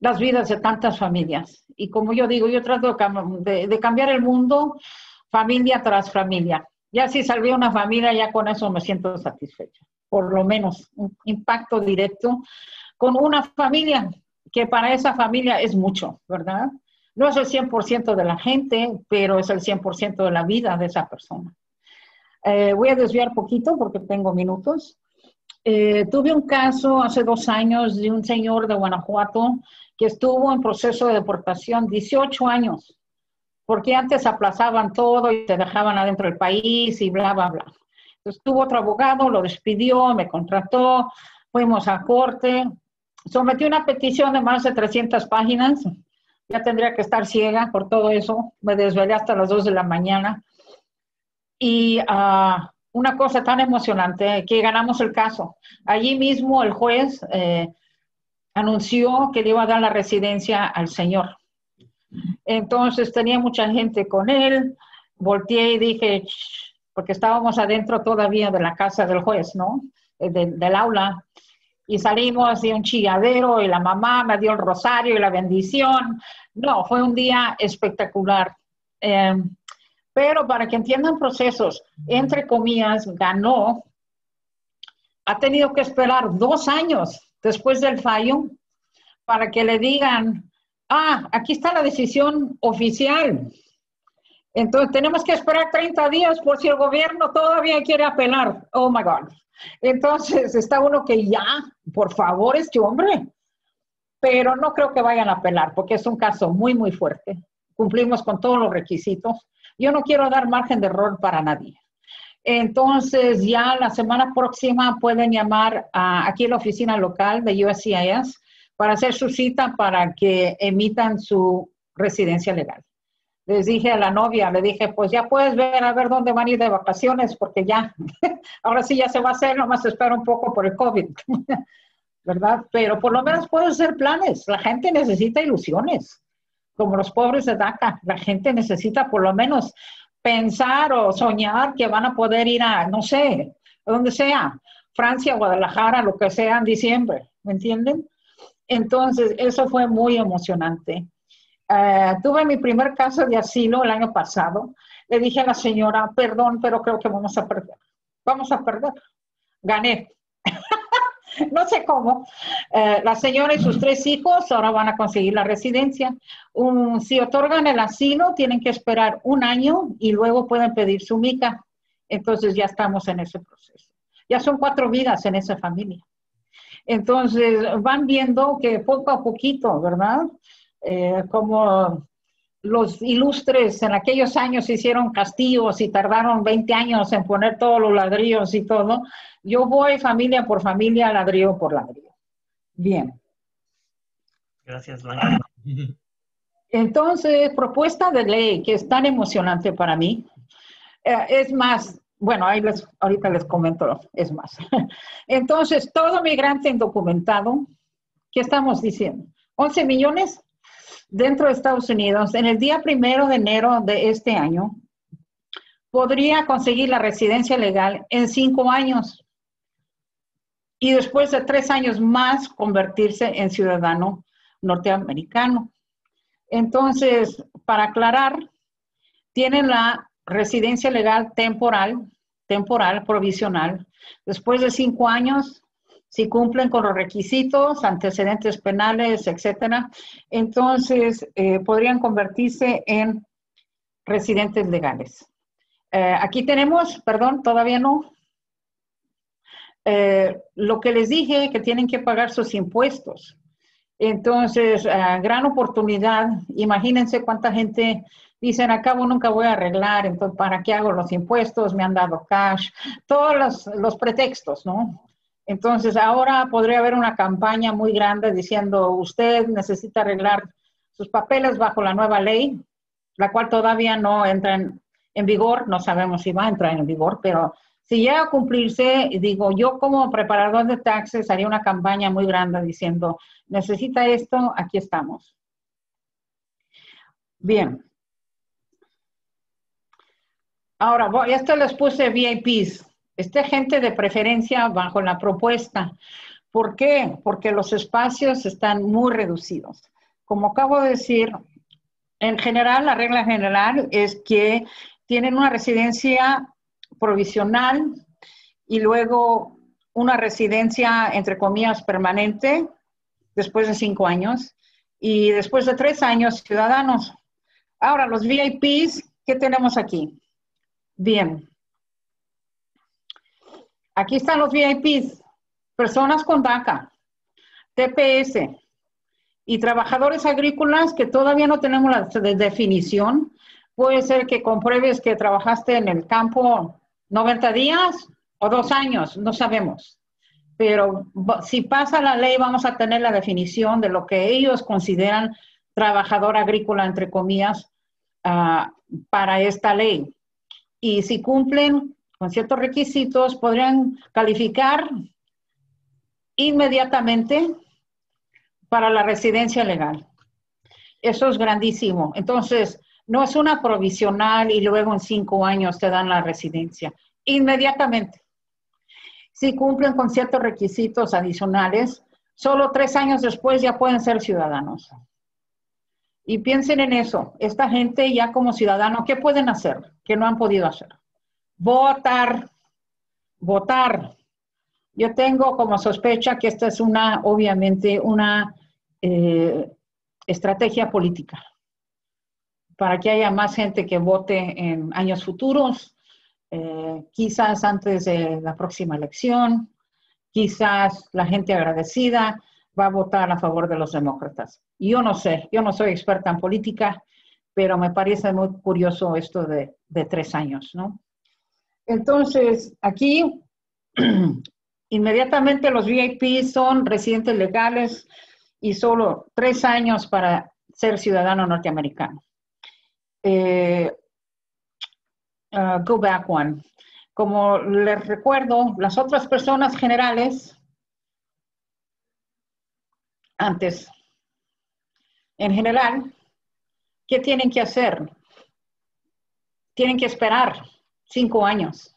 las vidas de tantas familias. Y como yo digo, yo trato de cambiar el mundo familia tras familia. Ya si salvé una familia, ya con eso me siento satisfecha. Por lo menos un impacto directo con una familia, que para esa familia es mucho, ¿verdad? No es el 100% de la gente, pero es el 100% de la vida de esa persona. Voy a desviar poquito porque tengo minutos. Tuve un caso hace 2 años de un señor de Guanajuato que estuvo en proceso de deportación 18 años, porque antes aplazaban todo y te dejaban adentro del país y bla, bla, bla. Entonces tuvo otro abogado, lo despidió, me contrató, fuimos a corte, sometí una petición de más de 300 páginas, ya tendría que estar ciega por todo eso, me desvelé hasta las 2 de la mañana y una cosa tan emocionante que ganamos el caso. Allí mismo el juez anunció que le iba a dar la residencia al señor. Entonces tenía mucha gente con él, volteé y dije, porque estábamos adentro todavía de la casa del juez, ¿no? Del aula, y salimos de un chilladero y la mamá me dio el rosario y la bendición. No, fue un día espectacular. Pero para que entiendan procesos, entre comillas, ganó, ha tenido que esperar 2 años después del fallo para que le digan, aquí está la decisión oficial. Entonces tenemos que esperar 30 días por si el gobierno todavía quiere apelar. Oh my God. Entonces está uno que ya, por favor, este hombre. Pero no creo que vayan a apelar porque es un caso muy, muy fuerte. Cumplimos con todos los requisitos. Yo no quiero dar margen de error para nadie. Entonces ya la semana próxima pueden llamar aquí a la oficina local de USCIS para hacer su cita para que emitan su residencia legal. Les dije a la novia, le dije, pues ya puedes ver a ver dónde van a ir de vacaciones, porque ya, ahora sí ya se va a hacer, nomás espera un poco por el COVID, ¿verdad? Pero por lo menos puedes hacer planes. La gente necesita ilusiones, como los pobres de DACA. La gente necesita por lo menos pensar o soñar que van a poder ir a, no sé, a donde sea, Francia, Guadalajara, lo que sea en diciembre, ¿me entienden? Entonces, eso fue muy emocionante. Tuve mi primer caso de asilo el año pasado. Le dije a la señora, perdón, pero creo que vamos a perder. Vamos a perder. Gané. No sé cómo. La señora y sus 3 hijos ahora van a conseguir la residencia. Si otorgan el asilo, tienen que esperar 1 año y luego pueden pedir su mica. Entonces ya estamos en ese proceso. Ya son 4 vidas en esa familia. Entonces van viendo que poco a poquito, ¿verdad? Como los ilustres en aquellos años hicieron castillos y tardaron 20 años en poner todos los ladrillos y todo. Yo voy familia por familia, ladrillo por ladrillo. Bien. Gracias, Blanca. Entonces, propuesta de ley que es tan emocionante para mí. Es más, bueno, ahorita les comento, es más. Entonces, todo migrante indocumentado, ¿qué estamos diciendo? 11 millones dentro de Estados Unidos, en el día 1 de enero de este año, podría conseguir la residencia legal en 5 años y después de 3 años más convertirse en ciudadano norteamericano. Entonces, para aclarar, tienen la residencia legal temporal, provisional. Después de 5 años, si cumplen con los requisitos, antecedentes penales, etcétera, entonces podrían convertirse en residentes legales. Aquí tenemos, perdón, todavía no, lo que les dije, que tienen que pagar sus impuestos. Entonces, gran oportunidad. Imagínense cuánta gente dicen, acabo nunca voy a arreglar, entonces, ¿para qué hago los impuestos? Me han dado cash. Todos los pretextos, ¿no? Entonces, ahora podría haber una campaña muy grande diciendo, usted necesita arreglar sus papeles bajo la nueva ley, la cual todavía no entra en vigor, no sabemos si va a entrar en vigor, pero si llega a cumplirse, digo, yo como preparador de taxes haría una campaña muy grande diciendo, necesita esto, aquí estamos. Bien. Ahora, esto les puse VIPs. Gente de preferencia bajo la propuesta. ¿Por qué? Porque los espacios están muy reducidos. Como acabo de decir, en general, la regla general es que tienen una residencia provisional y luego una residencia, entre comillas, permanente, después de 5 años, y después de 3 años, ciudadanos. Ahora, los VIPs, ¿qué tenemos aquí? Bien. Aquí están los VIPs, personas con DACA, TPS y trabajadores agrícolas que todavía no tenemos la definición. Puede ser que compruebes que trabajaste en el campo 90 días o 2 años, no sabemos. Pero si pasa la ley, vamos a tener la definición de lo que ellos consideran trabajador agrícola, entre comillas, para esta ley. Y si cumplen con ciertos requisitos, podrían calificar inmediatamente para la residencia legal. Eso es grandísimo. Entonces, no es una provisional y luego en 5 años te dan la residencia. Inmediatamente. Si cumplen con ciertos requisitos adicionales, solo 3 años después ya pueden ser ciudadanos. Y piensen en eso. Esta gente ya como ciudadano, ¿qué pueden hacer? Que no han podido hacer. Votar. Votar. Yo tengo como sospecha que esta es obviamente una estrategia política para que haya más gente que vote en años futuros, quizás antes de la próxima elección, quizás la gente agradecida va a votar a favor de los demócratas. Yo no sé, yo no soy experta en política, pero me parece muy curioso esto de 3 años, ¿no? Entonces, aquí inmediatamente los VIP son residentes legales y solo 3 años para ser ciudadano norteamericano. Go back one. Como les recuerdo, las otras personas generales, antes, en general, ¿qué tienen que hacer? Tienen que esperar 5 años.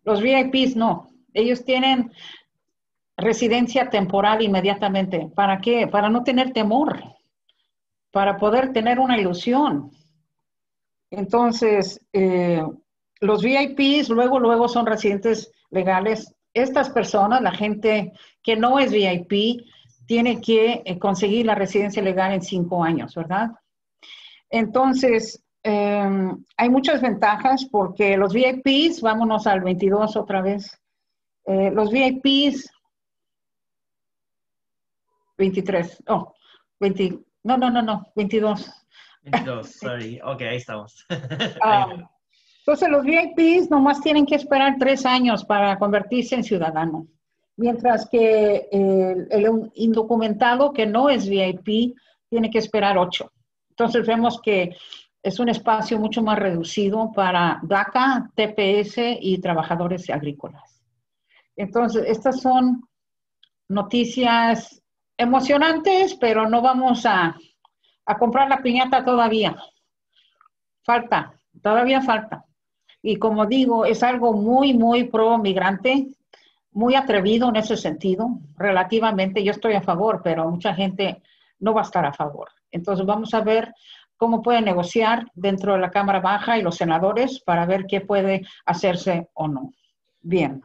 Los VIPs no. Ellos tienen residencia temporal inmediatamente. ¿Para qué? Para no tener temor, para poder tener una ilusión. Entonces, los VIPs luego son residentes legales. Estas personas, la gente que no es VIP, tiene que conseguir la residencia legal en 5 años, ¿verdad? Entonces, hay muchas ventajas porque los VIPs, vámonos al 22 otra vez, los VIPs, 23, oh, 20, no, 22. 22, sorry. Ok, ahí estamos. Entonces, los VIPs nomás tienen que esperar 3 años para convertirse en ciudadano, mientras que el indocumentado que no es VIP tiene que esperar 8. Entonces, vemos que es un espacio mucho más reducido para DACA, TPS y trabajadores agrícolas. Entonces, estas son noticias emocionantes, pero no vamos a comprar la piñata todavía. Todavía falta. Y como digo, es algo muy pro migrante, muy atrevido en ese sentido, relativamente. Yo estoy a favor, pero mucha gente no va a estar a favor. Entonces vamos a ver cómo puede negociar dentro de la Cámara Baja y los senadores para ver qué puede hacerse o no. Bien.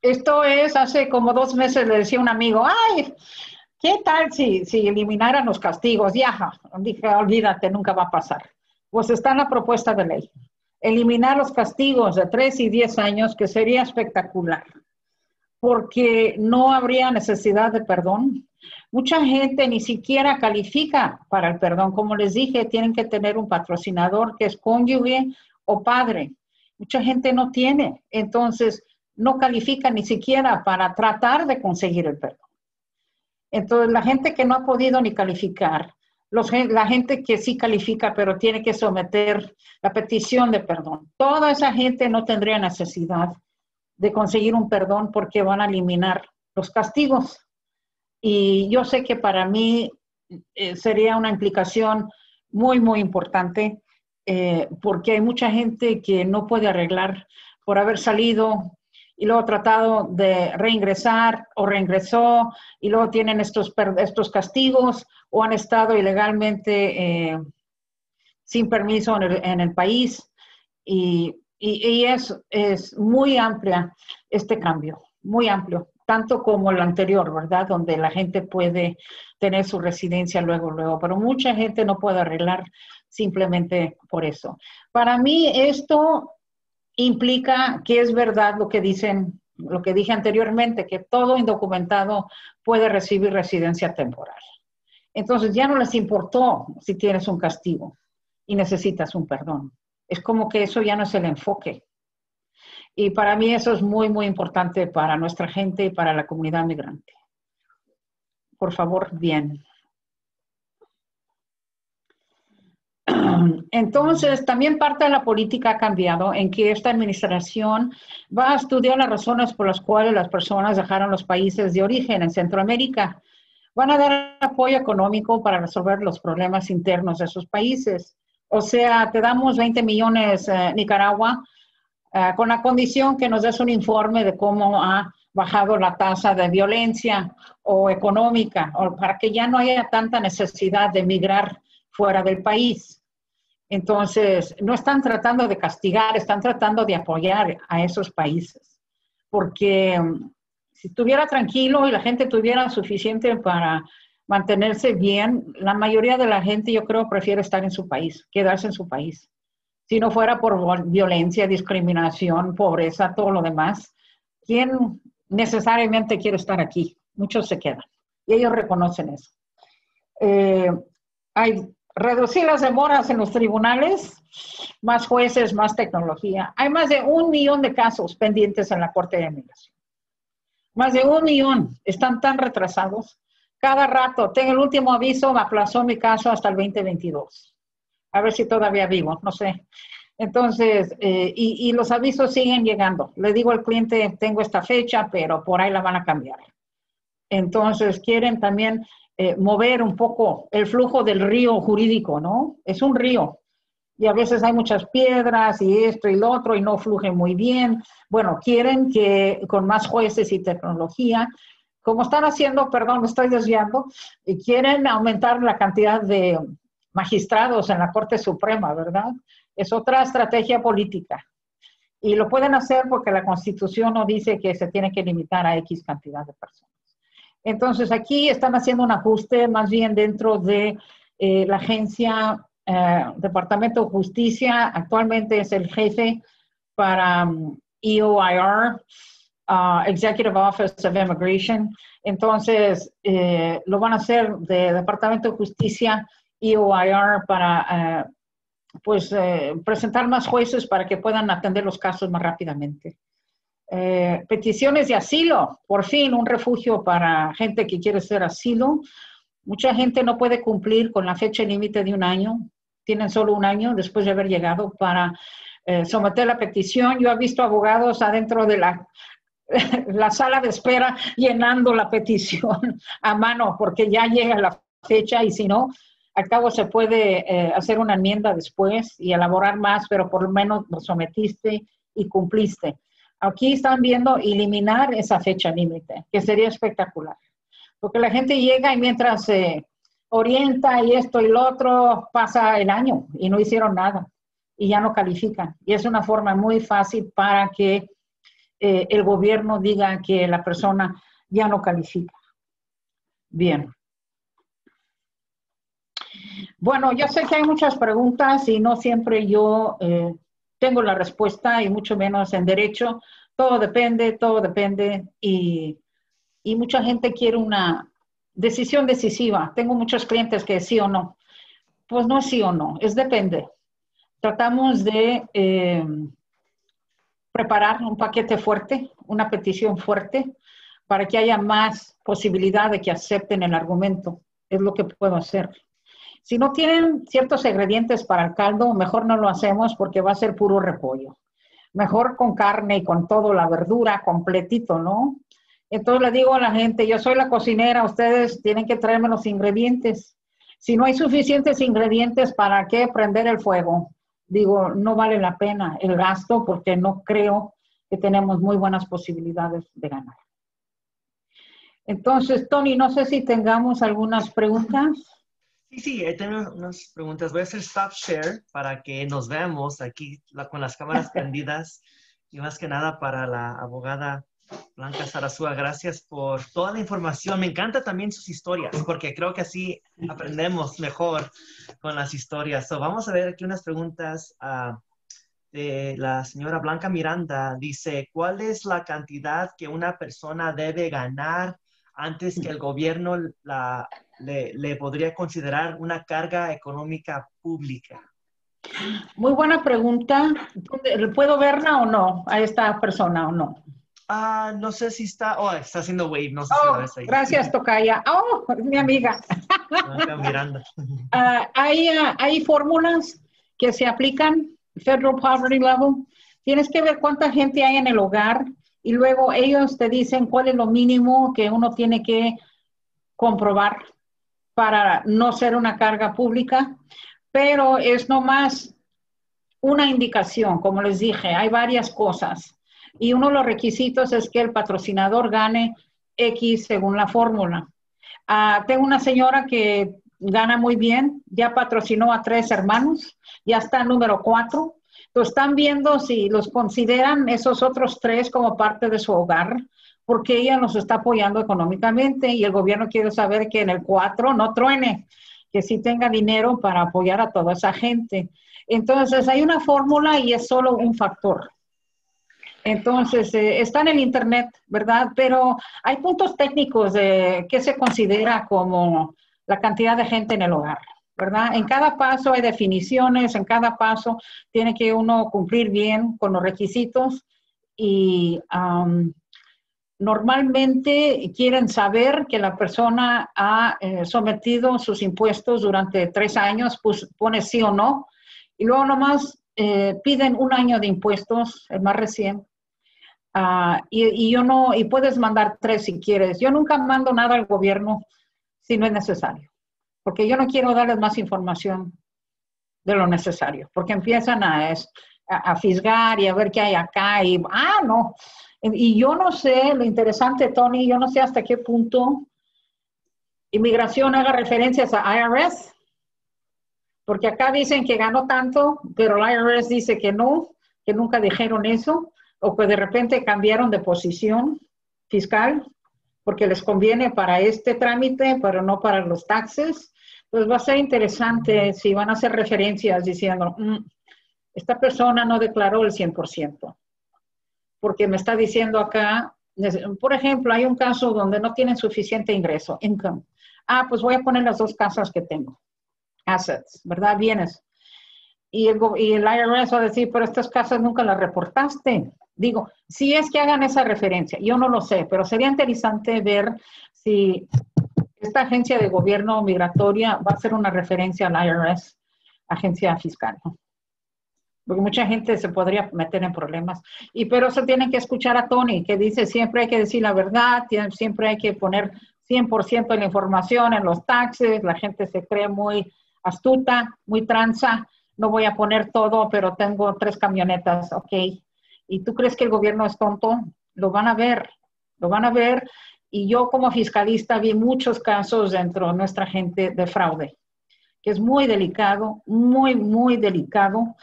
Esto es, hace como 2 meses le decía a un amigo, ay, ¿qué tal si eliminaran los castigos? Ya, dije, olvídate, nunca va a pasar. Pues está en la propuesta de ley. Eliminar los castigos de 3 y 10 años, que sería espectacular, porque no habría necesidad de perdón. Mucha gente ni siquiera califica para el perdón. Como les dije, tienen que tener un patrocinador que es cónyuge o padre. Mucha gente no tiene, entonces no califica ni siquiera para tratar de conseguir el perdón. Entonces, la gente que no ha podido ni calificar, la gente que sí califica, pero tiene que someter la petición de perdón, toda esa gente no tendría necesidad de conseguir un perdón porque van a eliminar los castigos. Y yo sé que para mí sería una implicación muy importante porque hay mucha gente que no puede arreglar por haber salido y luego tratado de reingresar o reingresó y luego tienen estos castigos o han estado ilegalmente sin permiso en el país y es muy amplia este cambio, muy amplio, tanto como el anterior, ¿verdad? Donde la gente puede tener su residencia luego, pero mucha gente no puede arreglar simplemente por eso. Para mí esto implica que es verdad lo que dicen, lo que dije anteriormente, que todo indocumentado puede recibir residencia temporal. Entonces ya no les importó si tienes un castigo y necesitas un perdón. Es como que eso ya no es el enfoque. Y para mí eso es muy, muy importante para nuestra gente y para la comunidad migrante. Por favor, bien. Entonces, también parte de la política ha cambiado en que esta administración va a estudiar las razones por las cuales las personas dejaron los países de origen en Centroamérica. Van a dar apoyo económico para resolver los problemas internos de esos países. O sea, te damos 20 millones Nicaragua con la condición que nos des un informe de cómo ha bajado la tasa de violencia o económica, o para que ya no haya tanta necesidad de emigrar fuera del país. Entonces, no están tratando de castigar, están tratando de apoyar a esos países. Porque si estuviera tranquilo y la gente tuviera suficiente para mantenerse bien, la mayoría de la gente, yo creo, prefiere estar en su país, quedarse en su país. Si no fuera por violencia, discriminación, pobreza, todo lo demás, ¿quién necesariamente quiere estar aquí? Muchos se quedan. Y ellos reconocen eso. Hay reducir las demoras en los tribunales, más jueces, más tecnología. Hay más de 1 millón de casos pendientes en la Corte de Migración. Más de 1 millón están tan retrasados. Cada rato, tengo el último aviso, me aplazó mi caso hasta el 2022. A ver si todavía vivo, no sé. Entonces, y los avisos siguen llegando. Le digo al cliente, tengo esta fecha, pero por ahí la van a cambiar. Entonces, quieren también mover un poco el flujo del río jurídico, ¿no? Es un río y a veces hay muchas piedras y esto y lo otro y no fluye muy bien. Bueno, quieren que con más jueces y tecnología, como están haciendo, perdón, me estoy desviando, y quieren aumentar la cantidad de magistrados en la Corte Suprema, ¿verdad? Es otra estrategia política. Y lo pueden hacer porque la Constitución no dice que se tiene que limitar a X cantidad de personas. Entonces, aquí están haciendo un ajuste más bien dentro de la agencia Departamento de Justicia. Actualmente es el jefe para EOIR, Executive Office of Immigration. Entonces, lo van a hacer de Departamento de Justicia, EOIR, para presentar más jueces para que puedan atender los casos más rápidamente. Peticiones de asilo, por fin un refugio para gente que quiere hacer asilo. Mucha gente no puede cumplir con la fecha límite de 1 año, tienen solo 1 año después de haber llegado para someter la petición. Yo he visto abogados adentro de la sala de espera llenando la petición a mano porque ya llega la fecha y si no, al cabo se puede hacer una enmienda después y elaborar más, pero por lo menos lo sometiste y cumpliste. Aquí están viendo eliminar esa fecha límite, que sería espectacular. Porque la gente llega y mientras se orienta y esto y lo otro, pasa el año y no hicieron nada y ya no califican. Y es una forma muy fácil para que el gobierno diga que la persona ya no califica. Bien. Bueno, yo sé que hay muchas preguntas y no siempre yo tengo la respuesta y mucho menos en derecho. Todo depende y mucha gente quiere una decisión decisiva. Tengo muchos clientes que es sí o no. Pues no es sí o no, es depende. Tratamos de preparar un paquete fuerte, una petición fuerte, para que haya más posibilidad de que acepten el argumento. Es lo que puedo hacer. Si no tienen ciertos ingredientes para el caldo, mejor no lo hacemos porque va a ser puro repollo. Mejor con carne y con todo, la verdura, completito, ¿no? Entonces le digo a la gente, yo soy la cocinera, ustedes tienen que traerme los ingredientes. Si no hay suficientes ingredientes, ¿para qué prender el fuego? Digo, no vale la pena el gasto porque no creo que tenemos muy buenas posibilidades de ganar. Entonces, Tony, no sé si tengamos algunas preguntas. Sí, tengo unas preguntas. Voy a hacer stop share para que nos veamos aquí con las cámaras prendidas. Y más que nada para la abogada Blanca Sarasúa, gracias por toda la información. Me encanta también sus historias, porque creo que así aprendemos mejor con las historias. So, vamos a ver aquí unas preguntas de la señora Blanca Miranda. Dice, ¿cuál es la cantidad que una persona debe ganar antes que el gobierno le podría considerar una carga económica pública? Muy buena pregunta. ¿Puedo verla o no a esta persona o no? No sé si está haciendo wave, no sé si la Oh, ves ahí. gracias, Tocaya. Oh, es mi amiga. Blanca Miranda. Hay fórmulas que se aplican, Federal Poverty Level. Tienes que ver cuánta gente hay en el hogar y luego ellos te dicen cuál es lo mínimo que uno tiene que comprobar para no ser una carga pública, pero es nomás una indicación, como les dije, hay varias cosas. Y uno de los requisitos es que el patrocinador gane X según la fórmula. Tengo una señora que gana muy bien, ya patrocinó a 3 hermanos, ya está número 4. Entonces están viendo si los consideran esos otros 3 como parte de su hogar, porque ella nos está apoyando económicamente y el gobierno quiere saber que en el 4 no truene, que sí tenga dinero para apoyar a toda esa gente. Entonces hay una fórmula y es solo un factor. Entonces, está en el internet, ¿verdad? Pero hay puntos técnicos de qué se considera como la cantidad de gente en el hogar, ¿verdad? En cada paso hay definiciones, en cada paso tiene que uno cumplir bien con los requisitos y normalmente quieren saber que la persona ha sometido sus impuestos durante 3 años, pues pone sí o no, y luego nomás piden 1 año de impuestos, el más reciente. Y puedes mandar 3 si quieres. Yo nunca mando nada al gobierno si no es necesario, porque yo no quiero darles más información de lo necesario, porque empiezan a fisgar y a ver qué hay acá y, no. Y yo no sé, lo interesante, Tony, yo no sé hasta qué punto inmigración haga referencias a IRS, porque acá dicen que ganó tanto, pero el IRS dice que no, que nunca dijeron eso, o que de repente cambiaron de posición fiscal, porque les conviene para este trámite, pero no para los taxes. Entonces va a ser interesante si van a hacer referencias diciendo, esta persona no declaró el 100%, porque me está diciendo acá, por ejemplo, hay un caso donde no tienen suficiente ingreso, income. Pues voy a poner las 2 casas que tengo, assets, ¿verdad? Bienes. Y el IRS va a decir, pero estas casas nunca las reportaste. Digo, si es que hagan esa referencia, yo no lo sé, pero sería interesante ver si esta agencia de gobierno migratoria va a hacer una referencia al IRS, agencia fiscal, ¿no? Porque mucha gente se podría meter en problemas. Pero eso tienen que escuchar a Tony, que dice siempre hay que decir la verdad, siempre hay que poner 100% de la información en los taxes, la gente se cree muy astuta, muy tranza, no voy a poner todo, pero tengo 3 camionetas, ok. ¿Y tú crees que el gobierno es tonto? Lo van a ver, lo van a ver. Y yo como fiscalista vi muchos casos dentro de nuestra gente de fraude, que es muy delicado, muy, muy delicado.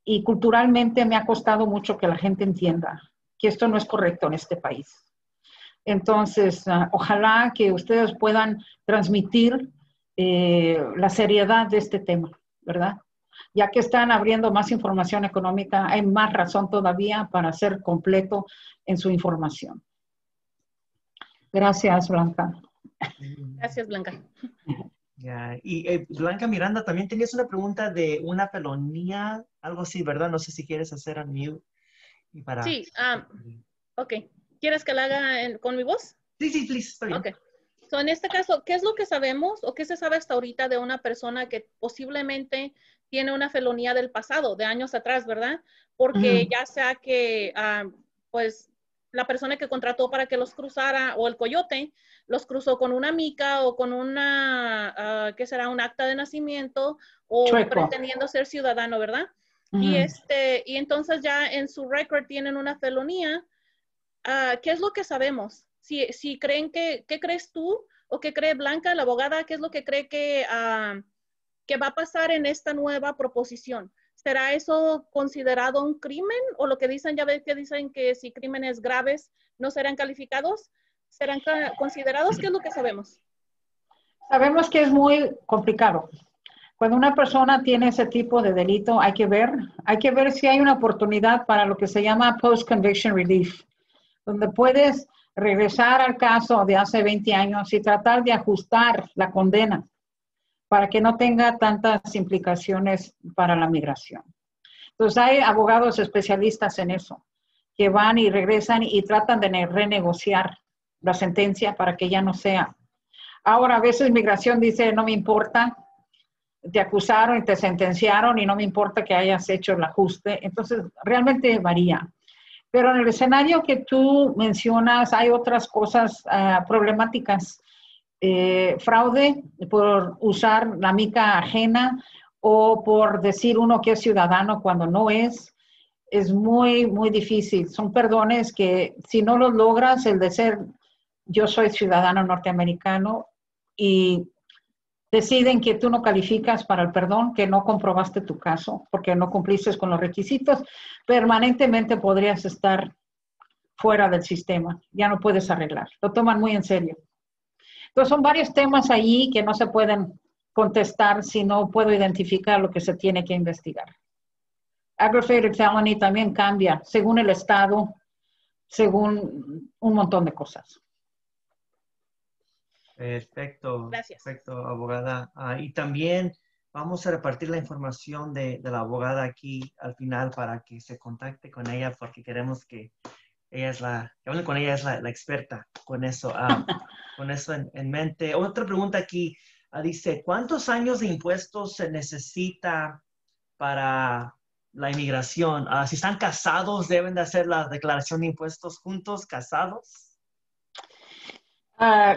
Y culturalmente me ha costado mucho que la gente entienda que esto no es correcto en este país. Entonces, ojalá que ustedes puedan transmitir la seriedad de este tema, ¿verdad? Ya que están abriendo más información económica, hay más razón todavía para ser completo en su información. Gracias, Blanca. Gracias, Blanca. Y Blanca Miranda, también tenías una pregunta de una felonía, algo así, ¿verdad? No sé si quieres hacer unmute. Sí, ok. ¿Quieres que la haga con mi voz? Sí, please, está bien. Ok. So, en este caso, ¿qué es lo que sabemos o qué se sabe hasta ahorita de una persona que posiblemente tiene una felonía del pasado, de años atrás, ¿verdad? Porque ya sea que, pues, la persona que contrató para que los cruzara o el coyote los cruzó con una mica o con una, ¿qué será? Un acta de nacimiento o Chueco. pretendiendo ser ciudadano, ¿verdad? Y, y entonces ya en su récord tienen una felonía. ¿Qué es lo que sabemos? Si creen ¿qué crees tú o qué cree Blanca, la abogada? ¿Qué es lo que cree que va a pasar en esta nueva proposición? ¿Será eso considerado un crimen? ¿O lo que dicen, ya ves que dicen que si crímenes graves no serán calificados? ¿Serán considerados? ¿Qué es lo que sabemos? Sabemos que es muy complicado. Cuando una persona tiene ese tipo de delito, hay que ver si hay una oportunidad para lo que se llama post-conviction relief, donde puedes regresar al caso de hace 20 años y tratar de ajustar la condena para que no tenga tantas implicaciones para la migración. Entonces hay abogados especialistas en eso, que van y regresan y tratan de renegociar la sentencia para que ya no sea. Ahora a veces migración dice, no me importa, te acusaron y te sentenciaron y no me importa que hayas hecho el ajuste. Entonces, realmente varía. Pero en el escenario que tú mencionas, hay otras cosas problemáticas. Fraude por usar la mica ajena o por decir uno que es ciudadano cuando no es muy, muy difícil. Son perdones que si no los logras, el de ser yo soy ciudadano norteamericano y deciden que tú no calificas para el perdón, que no comprobaste tu caso, porque no cumpliste con los requisitos, permanentemente podrías estar fuera del sistema. Ya no puedes arreglar. Lo toman muy en serio. Entonces, son varios temas allí que no se pueden contestar si no puedo identificar lo que se tiene que investigar. Aggravated felony también cambia según el estado, según un montón de cosas. Perfecto. Gracias. Perfecto, abogada. Y también vamos a repartir la información de la abogada aquí al final para que se contacte con ella porque queremos que ella que hable con ella, es la experta con eso, con eso en mente. Otra pregunta aquí, dice, ¿cuántos años de impuestos se necesita para la inmigración? Si están casados, ¿deben de hacer la declaración de impuestos juntos, casados?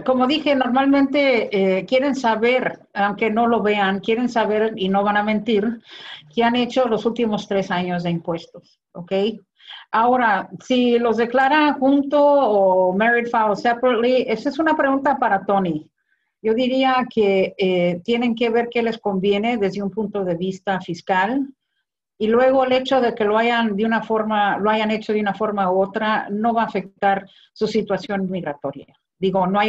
Como dije, normalmente quieren saber, aunque no lo vean, quieren saber y no van a mentir, qué han hecho los últimos 3 años de impuestos, ¿ok? Ahora, si los declara junto o married file separately, esa es una pregunta para Tony. Yo diría que tienen que ver qué les conviene desde un punto de vista fiscal y luego el hecho de que lo hayan hecho de una forma u otra no va a afectar su situación migratoria. Digo, no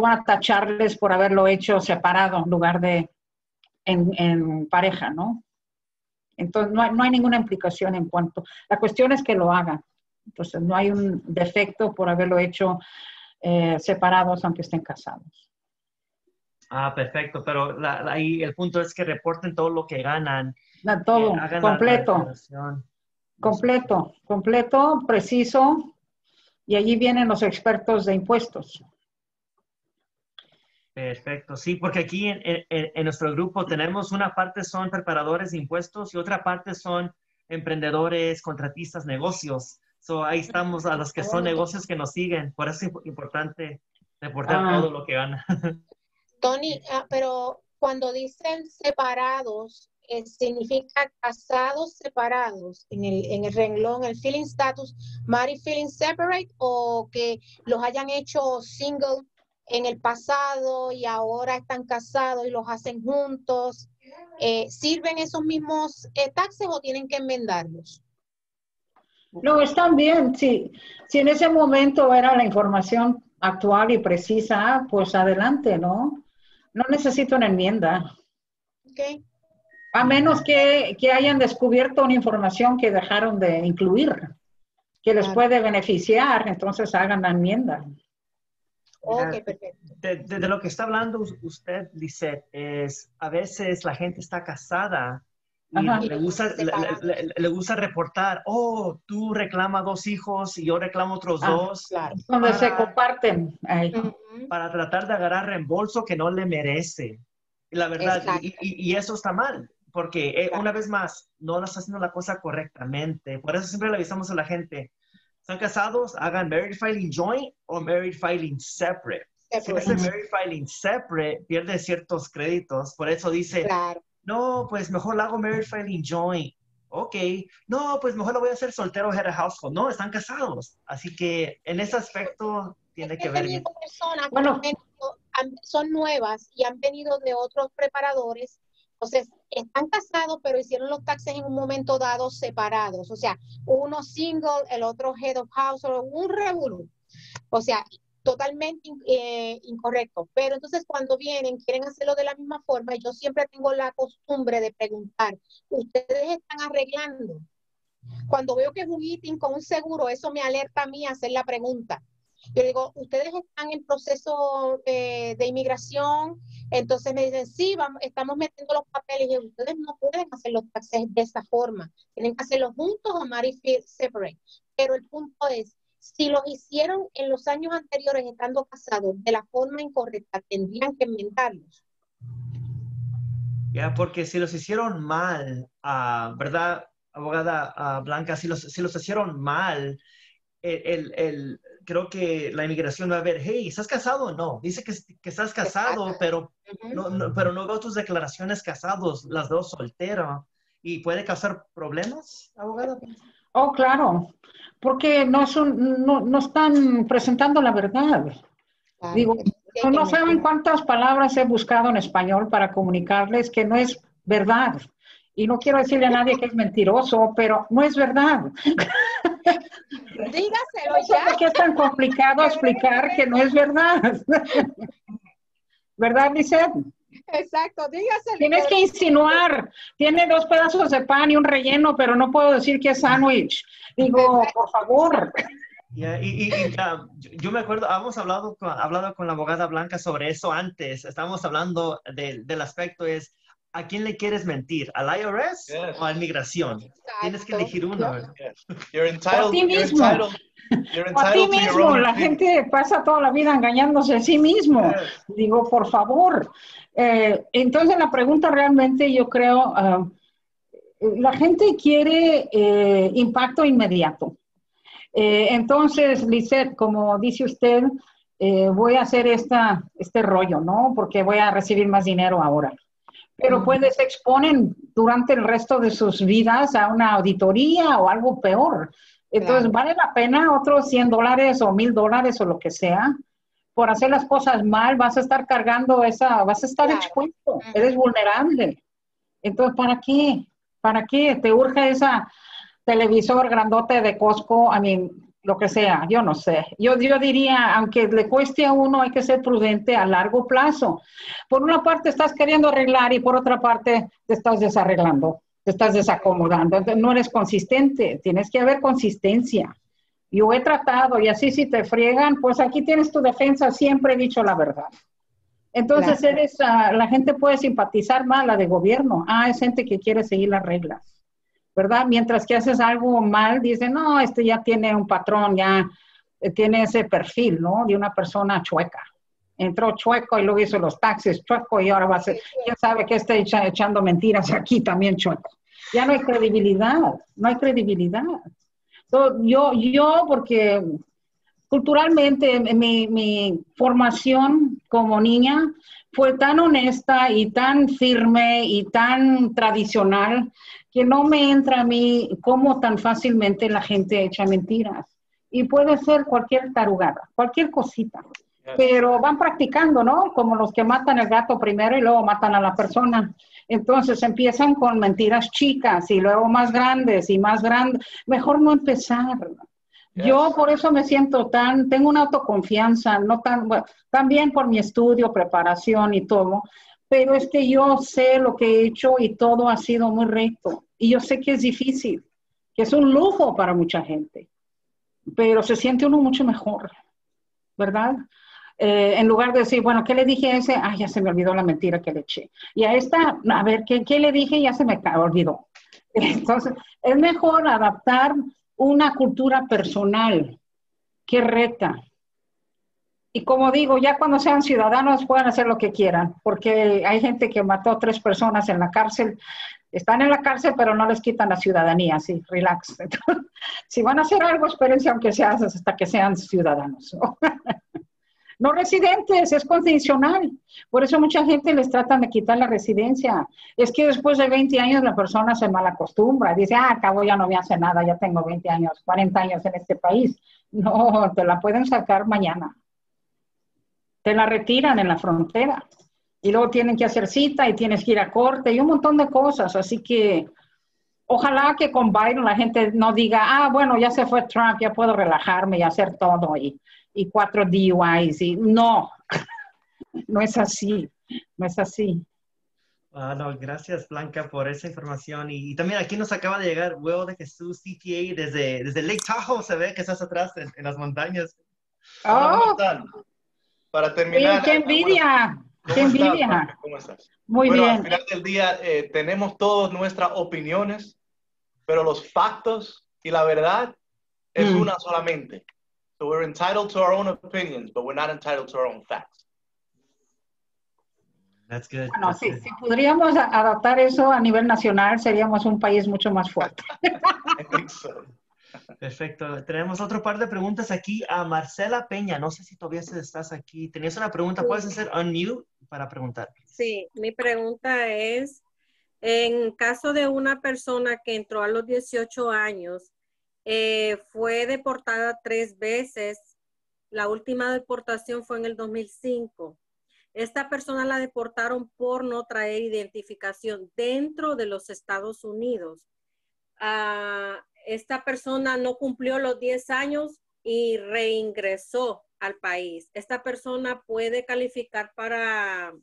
van a tacharles por haberlo hecho separado en lugar de en pareja, ¿no? Entonces, no hay ninguna implicación en cuanto. La cuestión es que lo hagan. Entonces, no hay un defecto por haberlo hecho separados, aunque estén casados. Perfecto, pero ahí el punto es que reporten todo lo que ganan. Todo, hagan completo. Completo, preciso. Y allí vienen los expertos de impuestos. Perfecto, sí, porque aquí en nuestro grupo tenemos una parte son preparadores de impuestos y otra parte son emprendedores, contratistas, negocios. Ahí estamos a los que son negocios que nos siguen. Por eso es importante reportar todo lo que gana. Tony, pero cuando dicen separados, significa casados separados en el renglón, el filing status, married filing separate, o que los hayan hecho single en el pasado y ahora están casados y los hacen juntos. ¿Sirven esos mismos taxes o tienen que enmendarlos? No, están bien. Si en ese momento era la información actual y precisa, pues adelante, ¿no? No necesito una enmienda. Okay. A menos que hayan descubierto una información que dejaron de incluir, que les puede beneficiar, entonces hagan la enmienda. Ok, perfecto. De lo que está hablando usted, Lisette, es a veces la gente está casada y le gusta reportar, tú reclamas 2 hijos y yo reclamo otros 2. Claro. Donde se comparten. Para tratar de agarrar reembolso que no le merece. La verdad, y eso está mal, porque una vez más, no estás haciendo la cosa correctamente. Por eso siempre le avisamos a la gente, ¿están casados? Hagan married filing joint o married filing separate. Si hacen married filing separate, pierde ciertos créditos. Por eso dice, No, pues mejor la hago married filing joint. Ok. No, pues mejor la voy a hacer soltero head of household. No, están casados. Así que en ese aspecto tiene que He ver tenido bien. personas que Bueno, son nuevas y han venido de otros preparadores. Entonces, están casados, pero hicieron los taxes en un momento dado separados. O sea, uno single, el otro head of household, un revolú. O sea, totalmente incorrecto. Pero entonces cuando vienen, quieren hacerlo de la misma forma, yo siempre tengo la costumbre de preguntar, ¿ustedes están arreglando? Cuando veo que es un ítem con un seguro, eso me alerta a mí a hacer la pregunta. Yo digo, ¿ustedes están en proceso de inmigración? Entonces me dicen, sí, vamos, estamos metiendo los papeles. Y ustedes no pueden hacer los taxes de esa forma. Tienen que hacerlos juntos o married separate. Pero el punto es, si los hicieron en los años anteriores estando casados de la forma incorrecta, tendrían que enmendarlos. Ya, porque si los hicieron mal, ¿verdad, abogada Blanca? Si los hicieron mal, creo que la inmigración va a ver, hey, ¿estás casado o no? Dice que estás casado, pero pero no veo tus declaraciones casados, las veo soltero. ¿Y puede causar problemas, abogada? oh, claro, porque no están presentando la verdad. Claro, Digo, hay que no saben mentir. cuántas palabras he buscado en español para comunicarles que no es verdad. Y no quiero decirle a nadie que es mentiroso, pero no es verdad. Dígaselo No sé ya. por qué es tan complicado explicar que no es verdad. ¿Verdad, Lisette? Exacto, dígaselo. Tienes que insinuar. Tiene 2 pedazos de pan y un relleno, pero no puedo decir que es sándwich. Digo, por favor. Yeah, yo me acuerdo, hemos hablado con la abogada Blanca sobre eso antes. Estábamos hablando del aspecto es, ¿a quién le quieres mentir? ¿Al IRS o a inmigración? Tienes que elegir uno. You're O a entitled, ti you're mismo. entitled, you're O a ti entitled to your mismo. own La opinion. gente pasa toda la vida engañándose a sí mismo. Yes. Digo, por favor. Entonces la pregunta realmente yo creo, la gente quiere impacto inmediato. Entonces, Lisette, como dice usted, voy a hacer este rollo, ¿no? Porque voy a recibir más dinero ahora. Pero pues se exponen durante el resto de sus vidas a una auditoría o algo peor. Entonces, Claro. ¿vale la pena otros $100 o $1,000 o lo que sea? Por hacer las cosas mal, vas a estar cargando vas a estar Claro. expuesto, eres vulnerable. Entonces, ¿para qué? ¿Para qué? ¿Te urge esa televisor grandote de Costco? I mean, lo que sea, yo no sé. Yo diría, aunque le cueste a uno, hay que ser prudente a largo plazo. Por una parte estás queriendo arreglar y por otra parte te estás desarreglando, te estás desacomodando. Entonces, no eres consistente, tienes que haber consistencia. Yo he tratado y así si te friegan, pues aquí tienes tu defensa, siempre he dicho la verdad. Entonces la gente puede simpatizar más la de gobierno. Es gente que quiere seguir las reglas, ¿verdad? Mientras que haces algo mal, dicen, no, este ya tiene un patrón, ya tiene ese perfil, ¿no? De una persona chueca. Entró chueco y luego hizo los taxes chueco y ahora va a ser, quién sabe qué está echando mentiras aquí también chueco. Ya no hay credibilidad, no hay credibilidad. So, yo porque culturalmente mi formación como niña fue tan honesta y tan firme y tan tradicional que no me entra a mí cómo tan fácilmente la gente echa mentiras. Y puede ser cualquier tarugada, cualquier cosita. Pero van practicando, ¿no? Como los que matan al gato primero y luego matan a la persona. Entonces empiezan con mentiras chicas y luego más grandes y más grandes. Mejor no empezar. Yo por eso me siento tengo una autoconfianza, no bueno, también por mi estudio, preparación y todo, pero es que yo sé lo que he hecho y todo ha sido muy recto. Y yo sé que es difícil, que es un lujo para mucha gente, pero se siente uno mucho mejor, ¿verdad? En lugar de decir, bueno, ¿qué le dije a ese? Ya se me olvidó la mentira que le eché. Y a esta, a ver, ¿qué le dije? Ya se me olvidó. Entonces, es mejor adaptar una cultura personal que reta. Y como digo, ya cuando sean ciudadanos pueden hacer lo que quieran, porque hay gente que mató a 3 personas en la cárcel, están en la cárcel, pero no les quitan la ciudadanía, sí, relax. Entonces, si van a hacer algo, espérense aunque sea hasta que sean ciudadanos, ¿no? No residentes, es condicional. Por eso mucha gente les tratan de quitar la residencia. Es que después de 20 años la persona se malacostumbra. Dice, acabo ya no me hace nada, ya tengo 20 años, 40 años en este país. No, te la pueden sacar mañana. Te la retiran en la frontera. Y luego tienen que hacer cita y tienes que ir a corte y un montón de cosas. Así que ojalá que con Biden la gente no diga, bueno, ya se fue Trump, ya puedo relajarme y hacer todo y 4 DUIs. Y no, no es así, no es así. No, gracias Blanca por esa información. Y también aquí nos acaba de llegar Huevo de Jesús, CPA, desde Lake Tahoe, se ve que estás atrás en las montañas. Hola, ¿cómo están? Para terminar. ¡Qué envidia! ¡Qué envidia! ¿Cómo estás? Muy bien. Al final del día tenemos todas nuestras opiniones, pero los factos y la verdad es una solamente. So we're entitled to our own opinions, but we're not entitled to our own facts. That's good. Bueno, sí, si podríamos adaptar eso a nivel nacional, seríamos un país mucho más fuerte. I think so. Perfecto. Tenemos otro par de preguntas aquí a Marcela Peña. No sé si todavía estás aquí. ¿Tenías una pregunta? ¿Puedes hacer unmute para preguntar? Sí, mi pregunta es, en caso de una persona que entró a los 18 años, fue deportada 3 veces, la última deportación fue en el 2005. Esta persona la deportaron por no traer identificación dentro de los Estados Unidos. Esta persona no cumplió los 10 años y reingresó al país. ¿Esta persona puede calificar para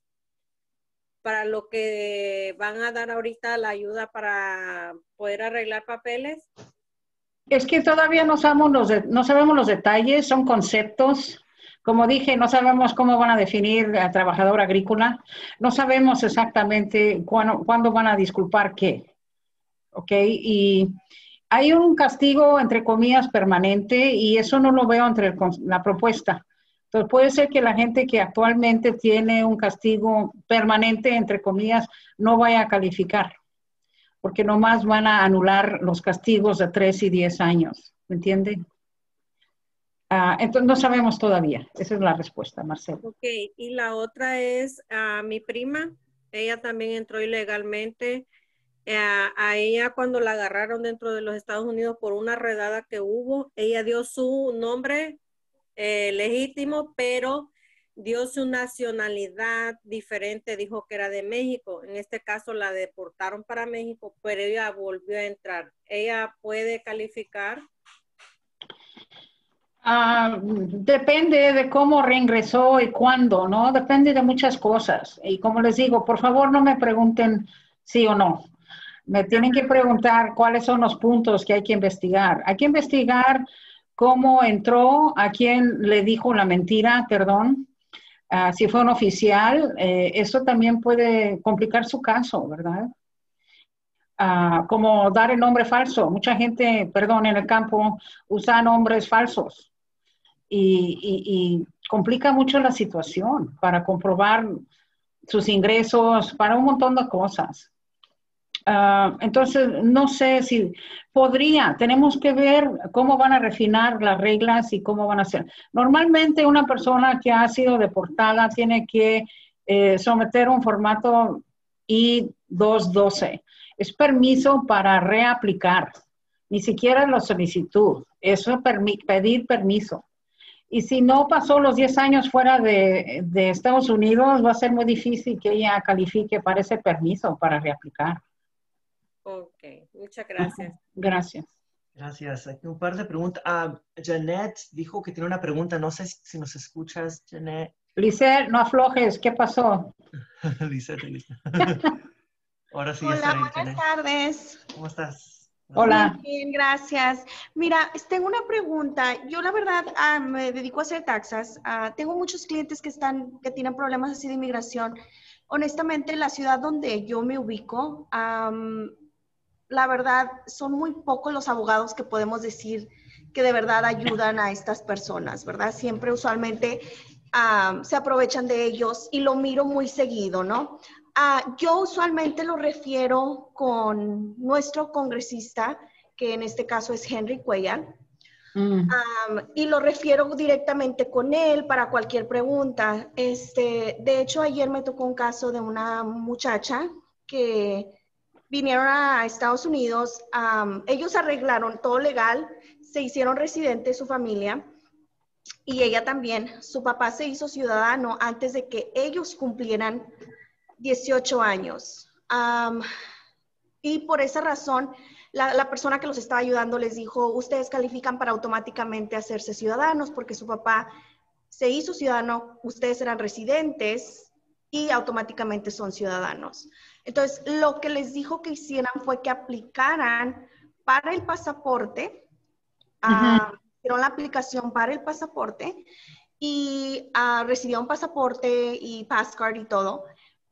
lo que van a dar ahorita, la ayuda para poder arreglar papeles? Es que todavía no sabemos los detalles, son conceptos. Como dije, no sabemos cómo van a definir a trabajador agrícola. No sabemos exactamente cuándo van a disculpar qué. ¿Ok? Y hay un castigo, entre comillas, permanente, y eso no lo veo entre la propuesta. Entonces, puede ser que la gente que actualmente tiene un castigo permanente, entre comillas, no vaya a calificar, porque nomás van a anular los castigos de 3 y 10 años. ¿Me entiende? Entonces, no sabemos todavía. Esa es la respuesta, Marcelo. Ok, y la otra es mi prima. Ella también entró ilegalmente. A ella cuando la agarraron dentro de los Estados Unidos por una redada que hubo, ella dio su nombre legítimo, pero dio su nacionalidad diferente, dijo que era de México. En este caso la deportaron para México, pero ella volvió a entrar. ¿Ella puede calificar? Depende de cómo reingresó y cuándo, ¿no? Depende de muchas cosas. Y como les digo, por favor no me pregunten sí o no. Me tienen que preguntar cuáles son los puntos que hay que investigar. Hay que investigar cómo entró, a quién le dijo la mentira, perdón, si fue un oficial. Eso también puede complicar su caso, ¿verdad? Como dar el nombre falso. Mucha gente, perdón, en el campo usa nombres falsos y complica mucho la situación para comprobar sus ingresos, para un montón de cosas. Entonces, no sé si tenemos que ver cómo van a refinar las reglas y cómo van a hacer. Normalmente una persona que ha sido deportada tiene que someter un formato I-212. Es permiso para reaplicar, ni siquiera la solicitud. Eso es pedir permiso. Y si no pasó los 10 años fuera de Estados Unidos, va a ser muy difícil que ella califique para ese permiso para reaplicar. Ok, muchas gracias. Gracias. Gracias. Aquí un par de preguntas. Janet dijo que tiene una pregunta. No sé si nos escuchas, Janet. Lisette, no aflojes. ¿Qué pasó? Lisette. Ahora sí. Hola, buenas tardes. ¿Cómo estás? Hola. Bien, gracias. Mira, tengo una pregunta. Yo la verdad me dedico a hacer taxas. Tengo muchos clientes que tienen problemas así de inmigración. Honestamente, en la ciudad donde yo me ubico, la verdad, son muy pocos los abogados que podemos decir que de verdad ayudan a estas personas, ¿verdad? Siempre usualmente se aprovechan de ellos y lo miro muy seguido, ¿no? Yo usualmente lo refiero con nuestro congresista, que en este caso es Henry Cuellar. Y lo refiero directamente con él para cualquier pregunta. De hecho, ayer me tocó un caso de una muchacha que vinieron a Estados Unidos. Ellos arreglaron todo legal, se hicieron residentes, su familia, y ella también. Su papá se hizo ciudadano antes de que ellos cumplieran 18 años. Y por esa razón, la persona que los estaba ayudando les dijo, ustedes califican para automáticamente hacerse ciudadanos porque su papá se hizo ciudadano, ustedes eran residentes y automáticamente son ciudadanos. Entonces, lo que les dijo que hicieran fue que aplicaran para el pasaporte, hicieron la aplicación para el pasaporte y recibieron pasaporte y passcard y todo.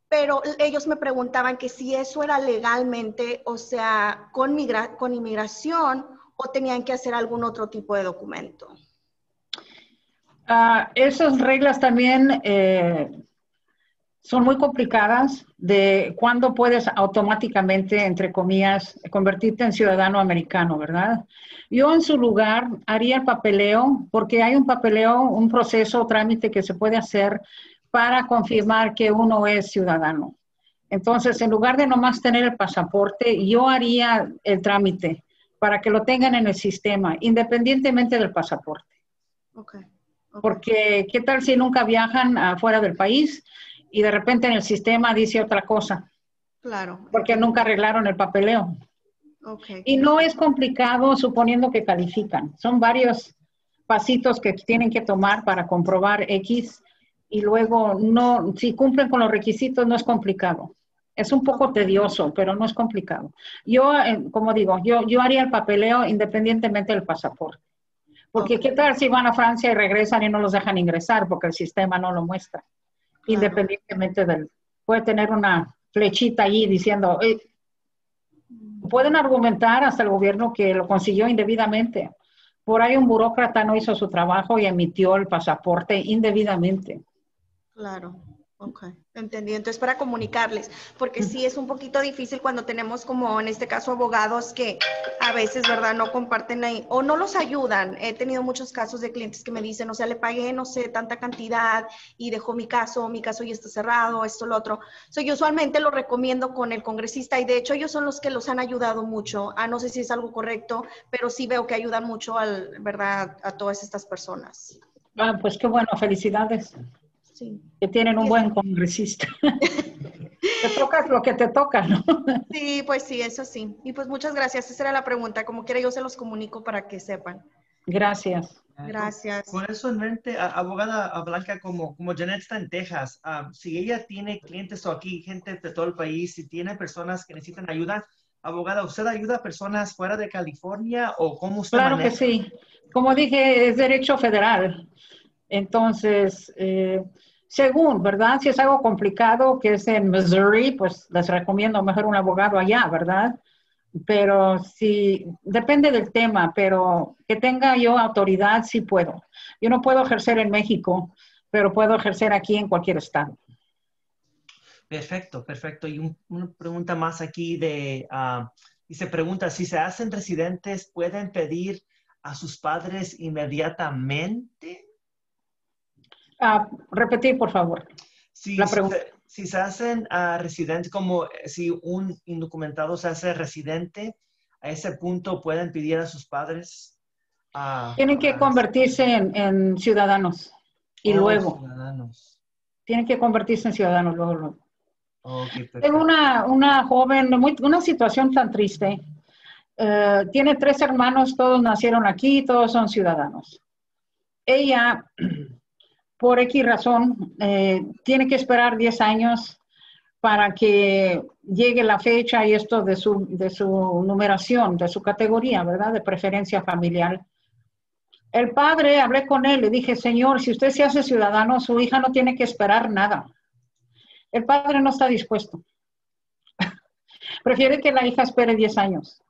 Pero ellos me preguntaban que si eso era legalmente, o sea, con inmigración, o tenían que hacer algún otro tipo de documento. Esas reglas también son muy complicadas de cuándo puedes automáticamente, entre comillas, convertirte en ciudadano americano, ¿verdad? Yo en su lugar haría el papeleo, porque hay un papeleo, un proceso, trámite que se puede hacer para confirmar que uno es ciudadano. Entonces, en lugar de nomás tener el pasaporte, yo haría el trámite para que lo tengan en el sistema, independientemente del pasaporte. Okay. Porque, ¿qué tal si nunca viajan afuera del país y de repente en el sistema dice otra cosa? Claro. Porque nunca arreglaron el papeleo. Okay. Y no es complicado suponiendo que califican. Son varios pasitos que tienen que tomar para comprobar X. Y luego, no, si cumplen con los requisitos, no es complicado. Es un poco tedioso, pero no es complicado. Yo, como digo, yo haría el papeleo independientemente del pasaporte. Porque ¿qué tal si van a Francia y regresan y no los dejan ingresar? Porque el sistema no lo muestra. Claro. Independientemente del... Puede tener una flechita allí diciendo... pueden argumentar hasta el gobierno que lo consiguió indebidamente. Por ahí un burócrata no hizo su trabajo y emitió el pasaporte indebidamente. Claro, ok, entendí. Entonces, para comunicarles, porque sí es un poquito difícil cuando tenemos, como en este caso, abogados que a veces, ¿verdad?, no comparten ahí o no los ayudan. He tenido muchos casos de clientes que me dicen, o sea, le pagué, no sé, tanta cantidad y dejó mi caso ya está cerrado, esto, lo otro. Yo usualmente lo recomiendo con el congresista y de hecho ellos son los que los han ayudado mucho. No sé si es algo correcto, pero sí veo que ayudan mucho, ¿verdad?, a todas estas personas. Pues qué bueno, felicidades. Sí. Que tienen un buen congresista. Te tocas lo que te toca, ¿no? Sí, pues sí, eso sí. Y pues muchas gracias. Esa era la pregunta. Como quiera, yo se los comunico para que sepan. Gracias. Gracias. Con eso en mente, abogada Blanca, como Janet está en Texas, si ella tiene clientes o aquí, gente de todo el país, si tiene personas que necesitan ayuda, abogada, ¿usted ayuda a personas fuera de California o cómo usted Claro maneja? que sí. Como dije, es derecho federal. Entonces, según, ¿verdad? Si es algo complicado que es en Missouri, pues les recomiendo mejor un abogado allá, ¿verdad? Pero sí, depende del tema, pero que tenga yo autoridad, sí puedo. Yo no puedo ejercer en México, pero puedo ejercer aquí en cualquier estado. Perfecto, perfecto. Y una pregunta más aquí y se pregunta, si se hacen residentes, ¿pueden pedir a sus padres inmediatamente? Repetir, por favor. Si se hacen residentes, como si un indocumentado se hace residente, a ese punto pueden pedir a sus padres. Tienen que convertirse en ciudadanos. Y luego. Ciudadanos. Tienen que convertirse en ciudadanos luego. Okay, tengo una joven, una situación tan triste. Tiene 3 hermanos, todos nacieron aquí, todos son ciudadanos. Ella, por X razón, tiene que esperar 10 años para que llegue la fecha y esto de su numeración, de su categoría, ¿verdad? De preferencia familiar. El padre, hablé con él, le dije, señor, si usted se hace ciudadano, su hija no tiene que esperar nada. El padre no está dispuesto. Prefiere que la hija espere 10 años.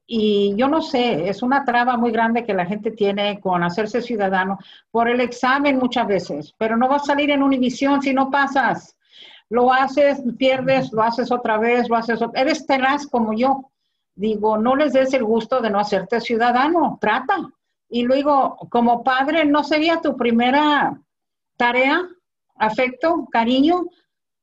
Y yo no sé, es una traba muy grande que la gente tiene con hacerse ciudadano por el examen muchas veces, pero no va a salir en Univisión si no pasas. Lo haces, pierdes, lo haces otra vez, eres tenaz como yo. Digo, no les des el gusto de no hacerte ciudadano, trata. Y luego, como padre, ¿no sería tu primera tarea, afecto, cariño?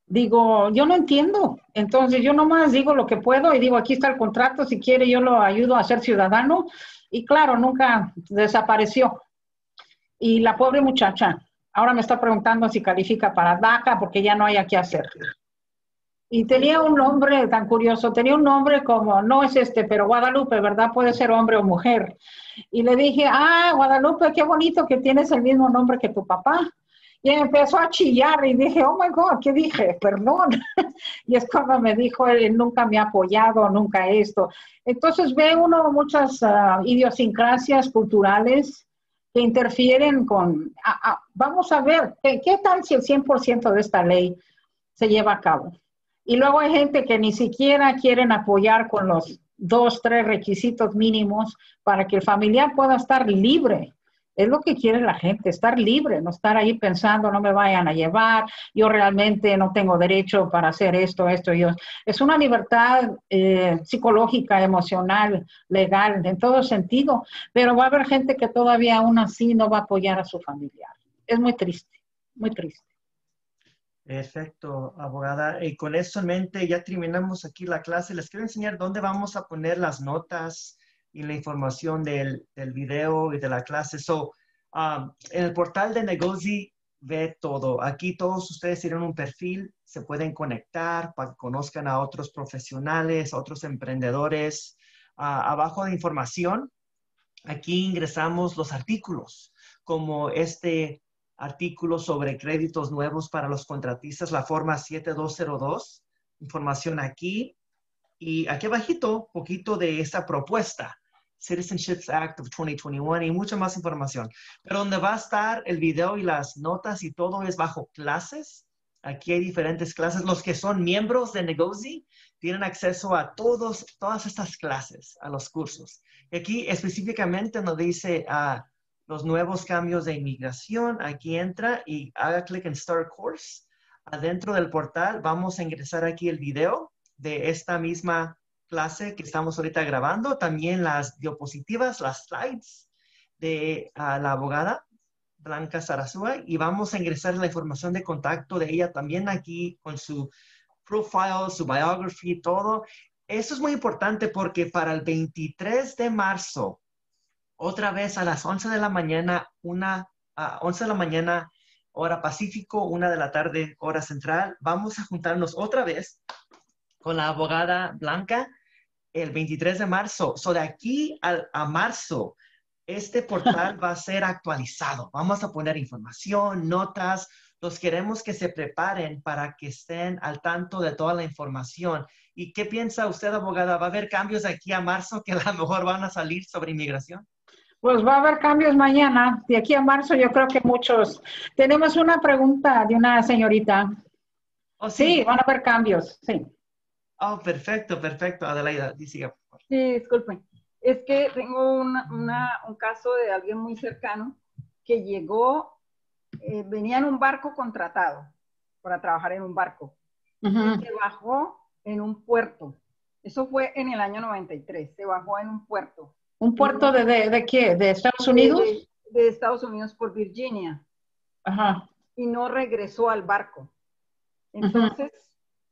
Digo, yo no entiendo. Entonces, yo nomás digo lo que puedo y digo, aquí está el contrato, si quiere yo lo ayudo a ser ciudadano. Y claro, nunca desapareció. Y la pobre muchacha, ahora me está preguntando si califica para DACA porque ya no hay qué hacer. Y tenía un nombre tan curioso, tenía un nombre como, no es pero Guadalupe, ¿verdad? Puede ser hombre o mujer. Y le dije, Guadalupe, qué bonito que tienes el mismo nombre que tu papá. Y empezó a chillar y dije, oh my God, ¿qué dije? Perdón. Y es cuando me dijo, él nunca me ha apoyado, nunca esto. Entonces ve uno muchas idiosincrasias culturales que interfieren con, vamos a ver, ¿qué tal si el 100% de esta ley se lleva a cabo? Y luego hay gente que ni siquiera quieren apoyar con los 2, 3 requisitos mínimos para que el familiar pueda estar libre. Es lo que quiere la gente, estar libre, no estar ahí pensando, no me vayan a llevar, yo realmente no tengo derecho para hacer esto. Es una libertad psicológica, emocional, legal, en todo sentido, pero va a haber gente que todavía aún así no va a apoyar a su familiar. Es muy triste, muy triste. Perfecto, abogada. Y con eso en mente ya terminamos aquí la clase. Les quiero enseñar dónde vamos a poner las notas y la información del video y de la clase. En el portal de Negozi ve todo. Aquí todos ustedes tienen un perfil, se pueden conectar para que conozcan a otros profesionales, a otros emprendedores. Abajo de información, aquí ingresamos los artículos, como este artículo sobre créditos nuevos para los contratistas, la forma 7202, información aquí. Y aquí abajito, poquito de esta propuesta, Citizenship Act of 2021 y mucha más información. Pero donde va a estar el video y las notas y todo es bajo clases. Aquí hay diferentes clases. Los que son miembros de Negozi tienen acceso a todas estas clases, a los cursos. Y aquí específicamente nos dice los nuevos cambios de inmigración. Aquí entra y haga clic en Start Course. Adentro del portal vamos a ingresar aquí el video de esta misma clase que estamos ahorita grabando, también las diapositivas, las slides de la abogada Blanca Sarasúa, y vamos a ingresar la información de contacto de ella también aquí con su profile, su biography, todo. Eso es muy importante porque para el 23 de marzo, otra vez a las 11 de la mañana, 11 de la mañana, hora Pacífico, 1 de la tarde, hora Central, vamos a juntarnos otra vez con la abogada Blanca el 23 de marzo. De aquí a marzo, este portal va a ser actualizado. Vamos a poner información, notas. Los queremos que se preparen para que estén al tanto de toda la información. ¿Y qué piensa usted, abogada? ¿Va a haber cambios aquí a marzo que a lo mejor van a salir sobre inmigración? Pues va a haber cambios mañana. De aquí a marzo yo creo que muchos. Tenemos una pregunta de una señorita. Oh, sí. Sí, van a haber cambios, sí. Oh, perfecto, perfecto. Adelaida, siga, por favor. Sí, disculpen. Es que tengo un caso de alguien muy cercano que llegó, venía en un barco contratado para trabajar en un barco. Y se bajó en un puerto. Eso fue en el año 93. Se bajó en un puerto. ¿Un puerto de qué? ¿De Estados Unidos? De Estados Unidos por Virginia. Ajá. Y no regresó al barco. Entonces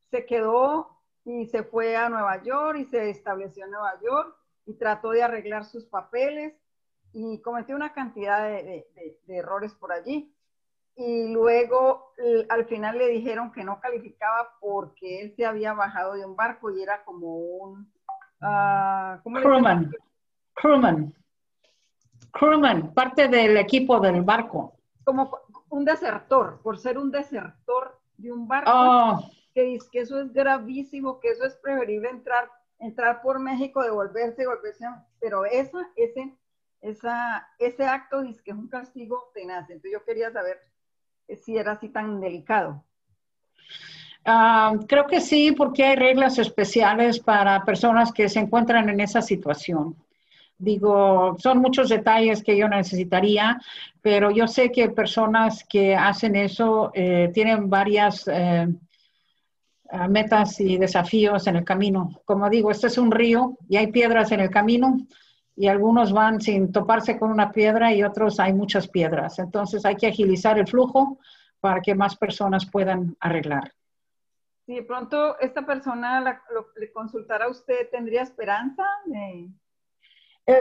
se quedó y se fue a Nueva York y se estableció en Nueva York y trató de arreglar sus papeles y cometió una cantidad de errores por allí. Y luego al final le dijeron que no calificaba porque él se había bajado de un barco y era como un... Crewman, parte del equipo del barco. Como un desertor, por ser un desertor de un barco. Oh. Que eso es gravísimo, que eso es preferible entrar por México, devolverse, pero ese acto dice que es un castigo tenaz. Entonces yo quería saber si era así tan delicado. Creo que sí, porque hay reglas especiales para personas que se encuentran en esa situación. Digo, son muchos detalles que yo necesitaría, pero yo sé que personas que hacen eso tienen varias metas y desafíos en el camino. Como digo, este es un río y hay piedras en el camino y algunos van sin toparse con una piedra y otros hay muchas piedras. Entonces hay que agilizar el flujo para que más personas puedan arreglar. Si de pronto esta persona le consultara a usted, ¿tendría esperanza?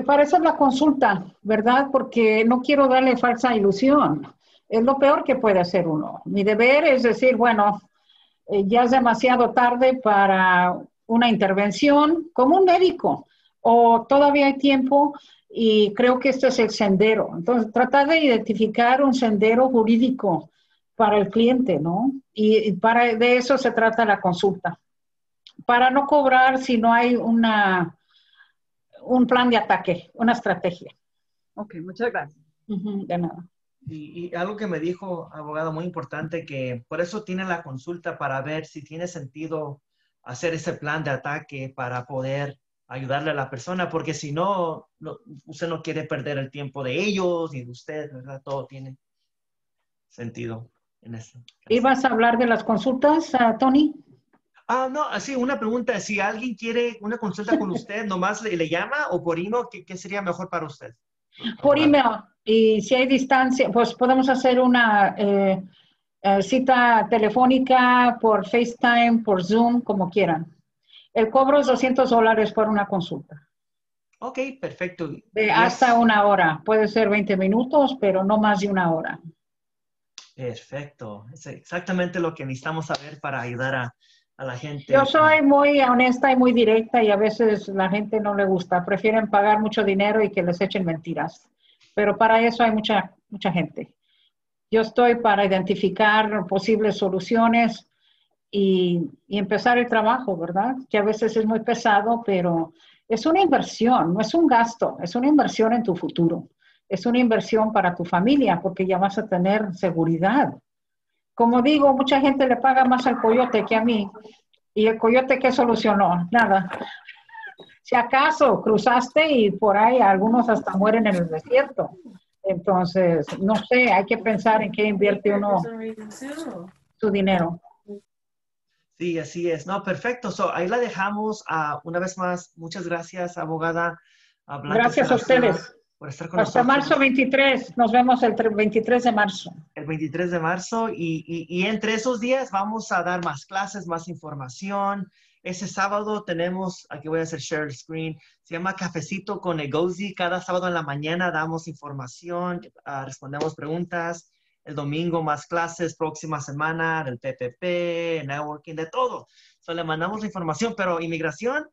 Para eso es la consulta, ¿verdad? Porque no quiero darle falsa ilusión. Es lo peor que puede hacer uno. Mi deber es decir, bueno, ya es demasiado tarde para una intervención como un médico, o todavía hay tiempo y creo que este es el sendero. Entonces, tratar de identificar un sendero jurídico para el cliente, ¿no? Y de eso se trata la consulta. Para no cobrar si no hay un plan de ataque, una estrategia. Ok, muchas gracias. De nada. Y algo que me dijo, abogado, muy importante, que por eso tiene la consulta para ver si tiene sentido hacer ese plan de ataque para poder ayudarle a la persona, porque si no, usted no quiere perder el tiempo de ellos ni de usted, ¿verdad? Todo tiene sentido en eso. ¿Ibas a hablar de las consultas, Tony? No, así una pregunta, si alguien quiere una consulta con usted, ¿nomás le llama o por email? ¿Qué sería mejor para usted? Por email. Y si hay distancia, pues podemos hacer una cita telefónica por FaceTime, por Zoom, como quieran. El cobro es $200 por una consulta. Ok, perfecto. Hasta una hora. Puede ser 20 minutos, pero no más de una hora. Perfecto. Es exactamente lo que necesitamos saber para ayudar a la gente. Yo soy muy honesta y muy directa y a veces la gente no le gusta. Prefieren pagar mucho dinero y que les echen mentiras. Pero para eso hay mucha gente. Yo estoy para identificar posibles soluciones y empezar el trabajo, ¿verdad? Que a veces es muy pesado, pero es una inversión, no es un gasto, es una inversión en tu futuro. Es una inversión para tu familia porque ya vas a tener seguridad. Como digo, mucha gente le paga más al coyote que a mí. ¿Y el coyote qué solucionó? Nada. Si acaso cruzaste y por ahí algunos hasta mueren en el desierto. Entonces, no sé, hay que pensar en qué invierte uno su dinero. Sí, así es. No, perfecto. Ahí la dejamos. Una vez más, muchas gracias, abogada. Gracias a ustedes. Por estar con Hasta nosotros. marzo 23. Nos vemos el 23 de marzo. El 23 de marzo. Y entre esos días vamos a dar más clases, más información. Ese sábado tenemos, aquí voy a hacer share el screen, se llama Cafecito con Egozi. Cada sábado en la mañana damos información, respondemos preguntas. El domingo más clases, próxima semana del PPP, networking, de todo. Le mandamos la información, pero inmigración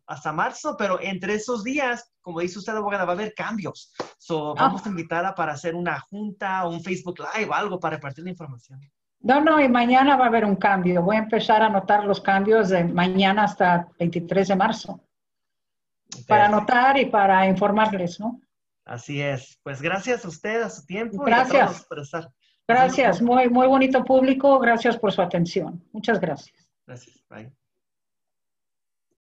hasta marzo, pero entre esos días, como dice usted, abogada, va a haber cambios. Vamos a invitarla para hacer una junta, un Facebook Live, algo para repartir la información. No, y mañana va a haber un cambio. Voy a empezar a anotar los cambios de mañana hasta 23 de marzo. Para anotar y para informarles, ¿no? Así es. Pues gracias a usted, a su tiempo. Gracias. Y a todos por estar. Gracias. Muy bonito público. Gracias por su atención. Muchas gracias. Gracias. Bye.